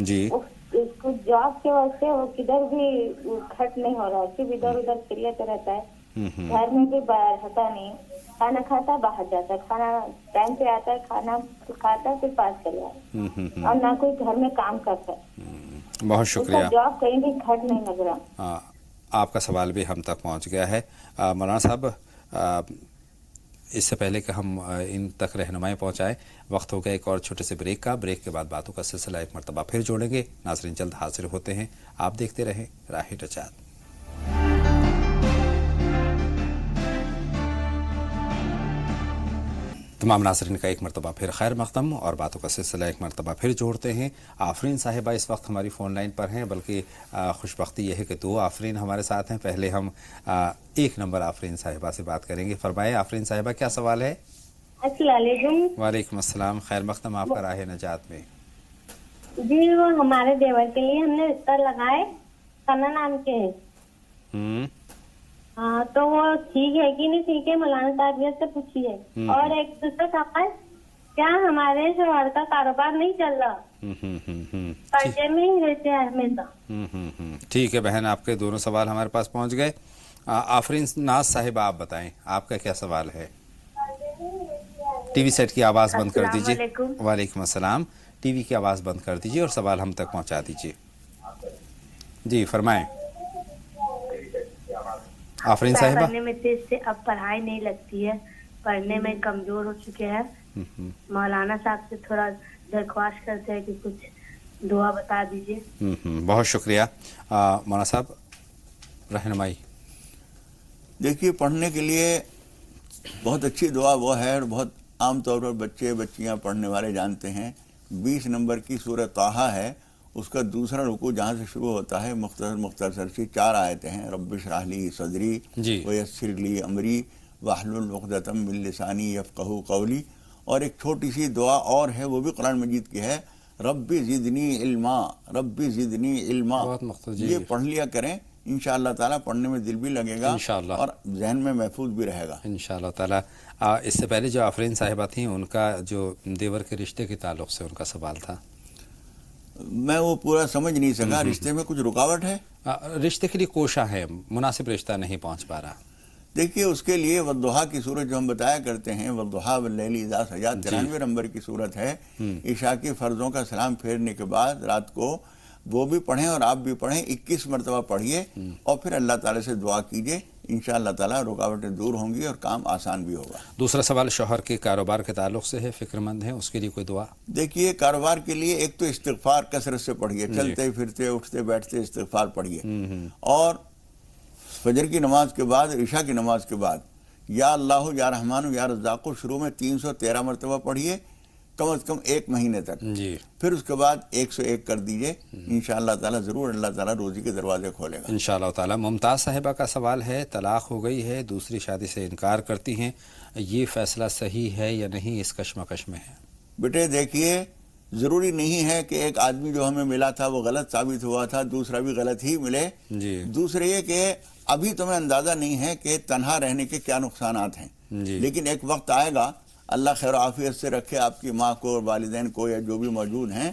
जी। उसको जॉब के वास्ते वो किधर भी खट नहीं हो रहा है, सिर्फ इधर उधर चिल्लाते रहता है। घर में भी बाहर रहता नहीं, खाना खाता बाहर जाता है, खाना टाइम पे आता है, खाना खाता फिर पास चले आता है और ना कोई घर में काम करता है। बहुत शुक्रिया। जॉब कहीं भी खट नहीं लग रहा। आपका सवाल भी हम तक पहुंच गया है। मौलाना साहब, इससे पहले कि हम इन तक रहनुमाई पहुंचाएं, वक्त हो गया एक और छोटे से ब्रेक का। ब्रेक के बाद बातों का सिलसिला एक मरतबा फिर जोड़ेंगे। नाज़रीन, जल्द हाजिर होते हैं। आप देखते रहें राह नजात। तमाम नाज़रीन का एक मरतबा फिर खैर मक़दम और बातों का सिलसिला एक मरतबा फिर जोड़ते हैं। आफरीन साहिबा इस वक्त हमारी फ़ोन लाइन पर हैं, बल्कि खुशबख्ती यह है कि 2 आफरीन हमारे साथ हैं। पहले हम 1 नंबर आफरीन साहिबा से बात करेंगे। फरमाएं आफरीन साहिबा, क्या सवाल है। अस्सलाम वालेकुम। वालेकुम अस्सलाम। खैर मक़दम आपका राह नजात में। जी, वो हमारे देवर के लिए हमने रिश्ता लगाए, सना नाम के हैं। हाँ, तो वो ठीक है कि नहीं ठीक है, मौलाना साहब से पूछिए। और एक दूसरा सवाल, क्या हमारे शोहर का कारोबार नहीं चल रहा, कर्जे में ही रहते हैं हमेशा। ठीक है बहन, आपके दोनों सवाल हमारे पास पहुंच गए। आफरीन नाज साहिबा, आप बताएं आपका क्या सवाल है। टीवी सेट की आवाज़ बंद कर दीजिए। वालेकुम अस्सलाम। टीवी की आवाज़ बंद कर दीजिए और सवाल हम तक पहुंचा दीजिए। जी फरमाएं आफरीन साहिबा। पढ़ने में तेज से अब पढ़ाई नहीं लगती है, पढ़ने में कमजोर हो चुके हैं। मौलाना साहब से थोड़ा दरख्वास्त करते हैं कि कुछ दुआ बता दीजिए। बहुत शुक्रिया। मौलाना साहब रहनुमाई। देखिए, पढ़ने के लिए बहुत अच्छी दुआ वो है और बहुत आम तौर पर बच्चे बच्चियां पढ़ने वाले जानते हैं। 20 नंबर की सूरह ताहा है, उसका दूसरा रुकू जहाँ से शुरू होता है मुख्तसर सी 4 आयतें हैं। रब्बि इश्रह ली सदरी व यस्सिर ली अमरी वहलुल उक़दतम मिन लिसानी यफ़क़हू क़ौली। और एक छोटी सी दुआ और है, वो भी कुरान मजीद की है, रब्बी ज़िदनी इल्मा, रब्बी ज़िदनी इल्मा। ये पढ़ लिया करें, इंशाअल्लाह ताला पढ़ने में दिल भी लगेगा और जहन में महफूज भी रहेगा इंशाअल्लाह ताला। इससे पहले जो आफरीन साहिबा थी, उनका जो देवर के रिश्ते के ताल्लुक़ से उनका सवाल था, मैं वो पूरा समझ नहीं सका। रिश्ते में कुछ रुकावट है, रिश्ते के लिए कोशा है, मुनासिब रिश्ता नहीं पहुंच पा रहा। देखिए, उसके लिए वद्दुहा की सूरत जो हम बताया करते हैं, वद्दुहा वल्लैली इज़ा सजा 93 नंबर की सूरत है। इशा के फ़र्ज़ों का सलाम फेरने के बाद रात को वो भी पढ़ें और आप भी पढ़ें, 21 मरतबा पढ़िए और फिर अल्लाह ताला से दुआ कीजिए। इंशाअल्लाह ताला रुकावटें दूर होंगी और काम आसान भी होगा। दूसरा सवाल शौहर के कारोबार के ताल्लुक से है, फिक्रमंद है, उसके लिए कोई दुआ? देखिए, कारोबार के लिए एक तो इस्तिग़फ़ार कसरत से पढ़िए, चलते फिरते उठते बैठते इस्तिग़फ़ार पढ़िए, और फजर की नमाज के बाद, इशा की नमाज के बाद या अल्लाह या रहमान या रज़्ज़ाक़ शुरू में 313 मरतबा पढ़िए, कम से कम 1 महीने तक जी। फिर उसके बाद 101 कर दीजिए, इंशाअल्लाह ताला ज़रूर अल्लाह ताला रोज़ी के दरवाजे खोलेगा इंशाअल्लाह ताला। मुमताज़ साहिबा का सवाल है, तलाक हो गई है, दूसरी शादी से इनकार करती हैं, ये फ़ैसला सही है या नहीं, इस कश्मकश में है? बेटे देखिए, ज़रूरी नहीं है कि एक आदमी जो हमें मिला था वो गलत साबित हुआ था, दूसरा भी गलत ही मिले जी। दूसरे ये कि अभी तुम्हें अंदाज़ा नहीं है कि तन्हा रहने के क्या नुकसानात हैं, लेकिन एक वक्त आएगा, अल्लाह खैर आफियत से रखे आपकी माँ को और वालिदैन को या जो भी मौजूद हैं,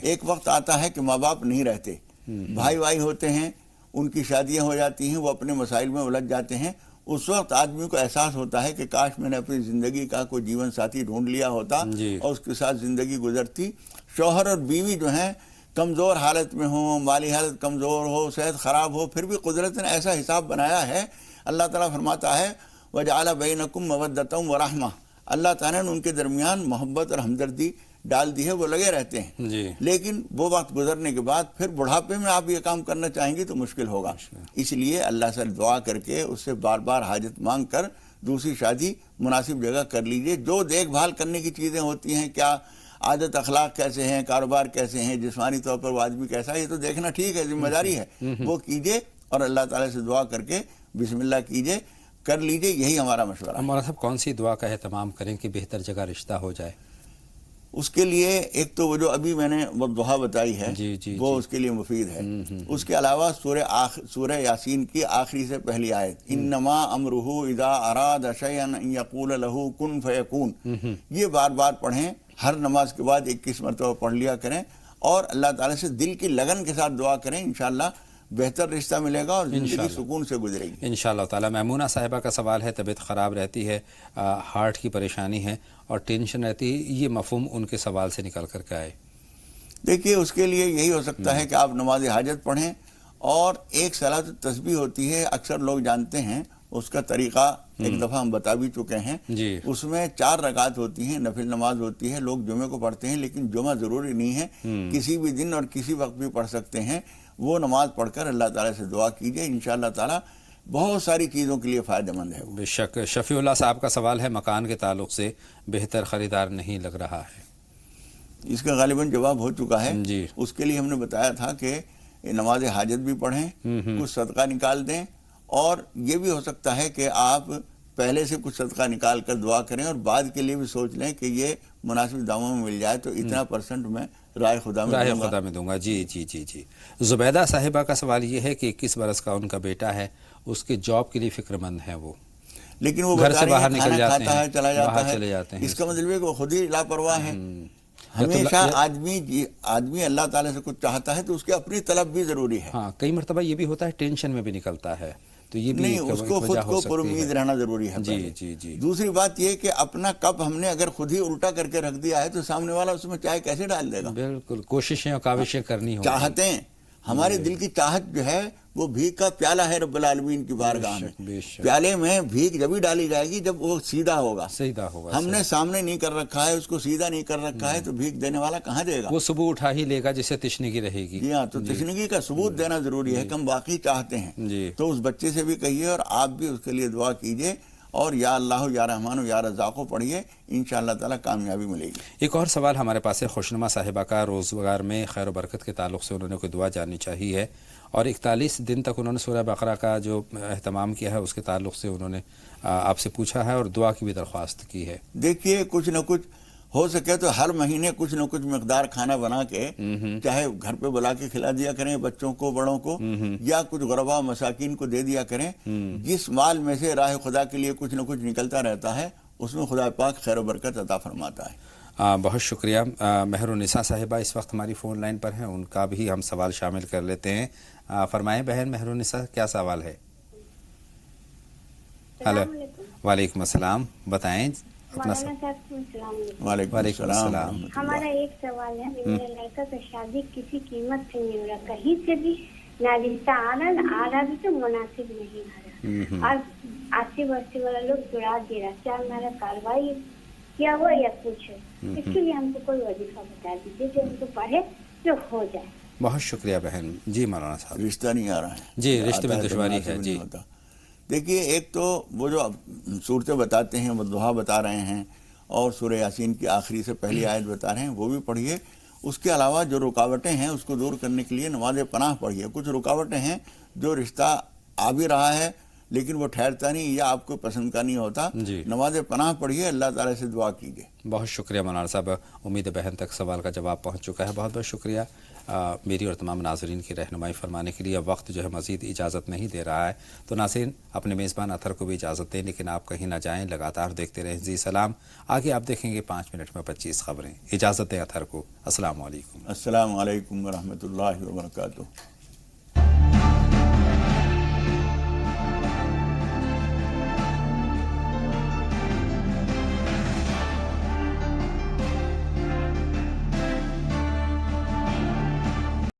एक वक्त आता है कि माँ बाप नहीं रहते, भाई भाई होते हैं, उनकी शादियाँ हो जाती हैं, वो अपने मसाइल में उलझ जाते हैं। उस वक्त आदमी को एहसास होता है कि काश मैंने अपनी ज़िंदगी का कोई जीवन साथी ढूंढ लिया होता और उसके साथ ज़िंदगी गुजरती। शौहर और बीवी जो हैं कमज़ोर हालत में हो, माली हालत कमज़ोर हो, सेहत ख़राब हो, फिर भी कुदरत ने ऐसा हिसाब बनाया है, अल्लाह ताला फरमाता है वजअल बैनकुम मवद्दतम व रहमा, अल्लाह ताला ने उनके दरमियान मोहब्बत और हमदर्दी डाल दी है, वो लगे रहते हैं जी। लेकिन वो वक्त गुजरने के बाद फिर बुढ़ापे में आप ये काम करना चाहेंगे तो मुश्किल होगा। इसलिए अल्लाह से दुआ करके उससे बार बार हाजत मांग कर दूसरी शादी मुनासिब जगह कर लीजिए। जो देखभाल करने की चीज़ें होती हैं, क्या आदत अखलाक कैसे हैं, कारोबार कैसे हैं, जिस्मानी तौर पर वो आदमी कैसा है, ये तो देखना ठीक है, जिम्मेदारी है, वो कीजिए और अल्लाह ताला से दुआ करके बिस्मिल्लाह कीजिए, कर लीजिए, यही हमारा मशवरा है। मौलाना साहब, कौन सी दुआ का एहतमाम करें कि बेहतर जगह रिश्ता हो जाए? उसके लिए एक तो वो जो अभी मैंने वो दुआ बताई है जी, वो उसके लिए मुफीद है। उसके अलावा सूरह यासीन की आखिरी से पहली आयत, इन्नमा अमरुहु इज़ा अरादा शयअन अन यक़ूल लहू कुन फयकून, ये बार बार पढ़ें, हर नमाज के बाद 21 मरतबा पढ़ लिया करें और अल्लाह ताला से दिल की लगन के साथ दुआ करें, इंशाअल्लाह बेहतर रिश्ता मिलेगा और ज़िंदगी सुकून से गुजरेगी इंशाअल्लाह ताला। मैमूना साहिबा का सवाल है, तबीयत ख़राब रहती है, हार्ट की परेशानी है और टेंशन रहती है, ये मफ़हूम उनके सवाल से निकल कर के आए। देखिए, उसके लिए यही हो सकता है कि आप नमाज हाजत पढ़ें और एक सलात तस्बीह होती है, अक्सर लोग जानते हैं, उसका तरीक़ा एक दफ़ा हम बता भी चुके हैं जी। उसमें 4 रकात होती हैं, नफिल नमाज होती है, लोग जुमे को पढ़ते हैं, लेकिन जुमा ज़रूरी नहीं है, किसी भी दिन और किसी वक्त भी पढ़ सकते हैं। वो नमाज पढ़कर अल्लाह ताला से दुआ कीजिए, इंशाअल्लाह ताला बहुत सारी चीज़ों के लिए फ़ायदेमंद है। बेशक। शफ़ीउल्लाह साहब का सवाल है, मकान के ताल्लुक़ से बेहतर ख़रीदार नहीं लग रहा है। इसका गालिबन जवाब हो चुका है जी। उसके लिए हमने बताया था कि नमाज हाजत भी पढ़ें, कुछ सदका निकाल दें, और ये भी हो सकता है कि आप पहले से कुछ सदका निकाल कर दुआ करें और बाद के लिए भी सोच लें कि ये मुनासिब दामों में मिल जाए तो इतना % मैं राय खुदा में दूंगा। जी जी जी जी। जुबैदा साहिबा का सवाल ये है कि 21 बरस का उनका बेटा है, उसके जॉब के लिए फिक्रमंद है वो, लेकिन वो घर से बाहर निकल जाते हैं, चला जाते हैं। इसका मतलब है कि वो खुद ही लापरवाह है। हमेशा आदमी अल्लाह ताला से कुछ चाहता है तो उसकी अपनी तलब भी जरूरी है। हाँ, कई मरतबा ये भी होता है टेंशन में भी निकलता है, तो ये भी नहीं, उसको खुद को पुरुमीद रहना जरूरी है। जी जी जी। दूसरी बात ये कि अपना कप हमने अगर खुद ही उल्टा करके रख दिया है तो सामने वाला उसमें चाय कैसे डाल देगा? बिल्कुल, कोशिशें और काविशें करनी होगी। चाहते हैं, हमारे दिल की चाहत जो है वो भीख का प्याला है रब्बुल आलमीन की बारगाह में। प्याले में भीख जब ही डाली जाएगी जब वो सीधा होगा। हमने सामने नहीं कर रखा है, उसको सीधा नहीं कर रखा है, तो भीख देने वाला कहाँ देगा? वो सुबह उठा ही लेगा जिससे तशनीगी रहेगी। जी हाँ, तो तशनीगी का सबूत देना जरूरी है कि हम वाकई चाहते हैं। तो उस बच्चे से भी कहिए और आप भी उसके लिए दुआ कीजिए और या अल्लाह या रहमान या रज़्ज़ाक़ पढ़िए, इंशाअल्लाह ताला कामयाबी मिलेगी। एक और सवाल हमारे पास है, खुशनुमा साहिबा का रोज़गार में खैर बरकत के ताल्लुक़ से उन्होंने कोई दुआ जाननी चाहिए और 41 दिन तक उन्होंने सूरह बकरा का जो एहतमाम किया है उसके ताल्लुक़ से उन्होंने आपसे पूछा है और दुआ की भी दरख्वास्त की है। देखिए, कुछ न कुछ हो सके तो हर महीने कुछ न कुछ मिकदार खाना बना के चाहे घर पे बुला के खिला दिया करें बच्चों को, बड़ों को, या कुछ गुरबा मसाकिन को दे दिया करें। जिस माल में से राह खुदा के लिए कुछ न कुछ निकलता रहता है उसमें खुदा पाक खैर बरकत अता फरमाता है। बहुत शुक्रिया। मेहरुन्निसा साहिबा इस वक्त हमारी फ़ोन लाइन पर हैं, उनका भी हम सवाल शामिल कर लेते हैं। फरमाएं बहन मेहरुन्निसा, क्या सवाल है? हेलो, वालेकुम अस्सलाम, बताएं अपना वालेकुम सलाम। हमारा एक सवाल है, मेरे लड़का का शादी किसी कीमत से नहीं हो रहा, कहीं से भी ना रिश्ता आ रहा भी तो मुनासिब नहीं आ रहा। आज 80 वाला लोग जुड़ा दे रहा, क्या हमारा कार्रवाई किया हुआ या कुछ है, इसके लिए हमको कोई वजीफा बता दीजिए जो हमको पढ़े जो हो जाए। बहुत शुक्रिया बहन। जी मौलाना साहब, रिश्ता नहीं आ रहा है जी, रिश्ते में दुश्वारी है जी। देखिए, एक तो वो जो सूरतें बताते हैं वो दुआ बता रहे हैं और सूरह यासीन की आखिरी से पहली आयत बता रहे हैं, वो भी पढ़िए। उसके अलावा जो रुकावटें हैं उसको दूर करने के लिए नमाज पनाह पढ़िए। कुछ रुकावटें हैं जो रिश्ता आ भी रहा है लेकिन वो ठहरता नहीं या आपको पसंद का नहीं होता, नमाज पनाह पढ़िए, अल्लाह ताला से दुआ कीजिए। बहुत शुक्रिया मौलाना साहब। उम्मीद है बहन तक सवाल का जवाब पहुंच चुका है। बहुत बहुत शुक्रिया मेरी और तमाम नाजरीन की रहनुमाई फरमाने के लिए। अब वक्त जो है मज़ीद इजाज़त नहीं दे रहा है, तो नाज़रीन अपने मेज़बान अतहर को भी इजाज़त दें, लेकिन आप कहीं ना जाएँ, लगातार देखते रहें जी सलाम। आगे आप देखेंगे 5 मिनट में 25 खबरें। इजाज़त दें अतहर को। अस्सलाम वालेकुम। अस्सलाम वालेकुम व रहमतुल्लाहि व बरकातुहू।